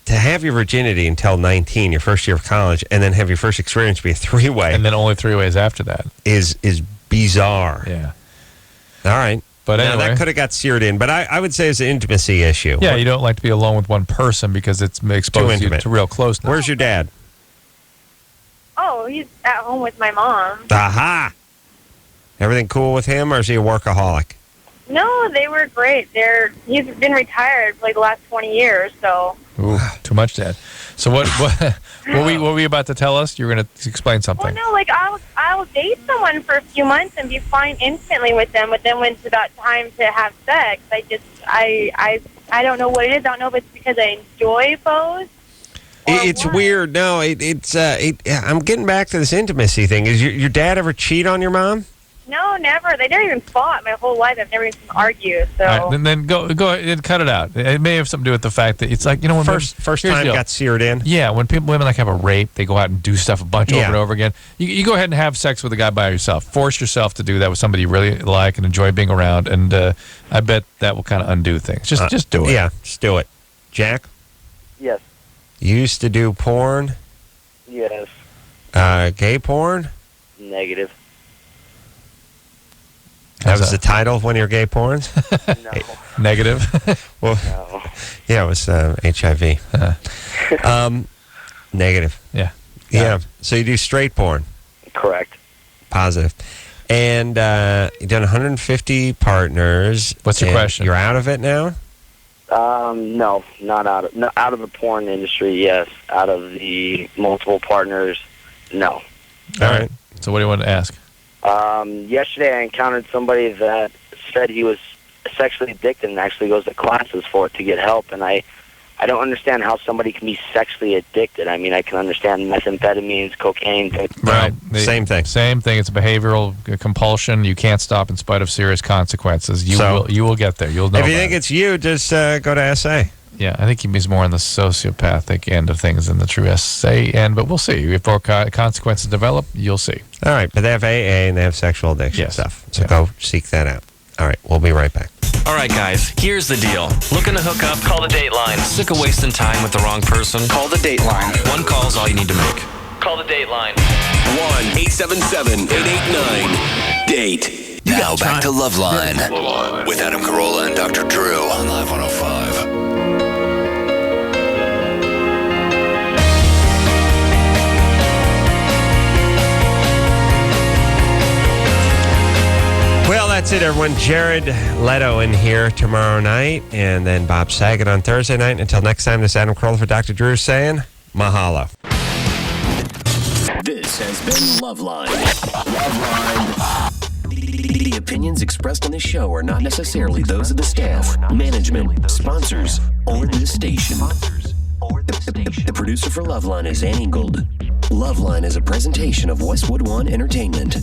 Speaker 4: have your virginity until 19, your first year of college, and then have your first experience be a 3-way,
Speaker 5: and then only 3 ways after that,
Speaker 4: is bizarre.
Speaker 5: Yeah.
Speaker 4: All right.
Speaker 5: But
Speaker 4: now,
Speaker 5: anyway,
Speaker 4: that could have got seared in, but I would say it's an intimacy issue.
Speaker 5: Yeah, you don't like to be alone with one person because it's exposed you to real closeness.
Speaker 4: Where's your dad?
Speaker 21: Oh, he's at home with my mom.
Speaker 4: Aha! Everything cool with him, or is he a workaholic?
Speaker 21: No, they were great. He's been retired for like the last 20 years, so.
Speaker 5: Ooh, too much, Dad. So what were you about to tell us? You were going to explain something.
Speaker 21: Well, no, like I'll date someone for a few months and be fine instantly with them, but then when it's about time to have sex, I don't know what it is. I don't know if it's because I enjoy both.
Speaker 4: It's weird. No, I'm getting back to this intimacy thing. Is your dad ever cheat on your mom?
Speaker 21: No, never. They never even fought my whole life. I've never even argued. So.
Speaker 5: All right, then go ahead and cut it out. It may have something to do with the fact that it's like, when
Speaker 4: first time got seared in.
Speaker 5: Yeah, when women like have a rape, they go out and do stuff a bunch over and over again. You go ahead and have sex with a guy by yourself. Force yourself to do that with somebody you really like and enjoy being around, and I bet that will kind of undo things. Just do it.
Speaker 4: Yeah, just do it. Jack?
Speaker 7: Yes.
Speaker 4: You used to do porn?
Speaker 7: Yes.
Speaker 4: Gay porn?
Speaker 7: Negative.
Speaker 4: That was the title of one of your gay porns?
Speaker 7: No.
Speaker 5: Negative?
Speaker 4: Well,
Speaker 7: no.
Speaker 4: Yeah, it was HIV. Negative.
Speaker 5: Yeah.
Speaker 4: Yeah. So you do straight porn?
Speaker 7: Correct.
Speaker 4: Positive. And you've done 150 partners.
Speaker 5: What's your question?
Speaker 4: You're out of it now?
Speaker 7: No, not out of the porn industry. Yes, out of the multiple partners. No.
Speaker 5: All right. So what do you want to ask?
Speaker 7: Yesterday I encountered somebody that said he was sexually addicted and actually goes to classes for it to get help, and I don't understand how somebody can be sexually addicted. I mean, I can understand methamphetamines, cocaine.
Speaker 5: Right.
Speaker 4: Same thing.
Speaker 5: Same thing. It's a behavioral compulsion. You can't stop in spite of serious consequences. You will get there. You'll know.
Speaker 4: If you think it's you, just go to SA.
Speaker 5: Yeah, I think he's more on the sociopathic end of things than the true SA end, but we'll see. If more consequences develop, you'll see.
Speaker 4: All right, but they have AA and they have sexual addiction stuff. So go seek that out. All right, we'll be right back.
Speaker 2: All right, guys, here's the deal. Looking to hook up? Call the Dateline. Sick of wasting time with the wrong person? Call the Dateline. One call's all you need to make. Call the Dateline.
Speaker 3: 1-877-889-DATE.
Speaker 2: Now back to LoveLine with Adam Carolla and Dr. Drew on Live 105.
Speaker 4: Well, that's it, everyone. Jared Leto in here tomorrow night, and then Bob Saget on Thursday night. Until next time, this is Adam Carolla for Dr. Drew saying mahalo.
Speaker 3: This has been LoveLine. The opinions expressed on this show are not necessarily those of the staff, management, sponsors, or this station. The producer for LoveLine is Annie Gold. LoveLine is a presentation of Westwood One Entertainment.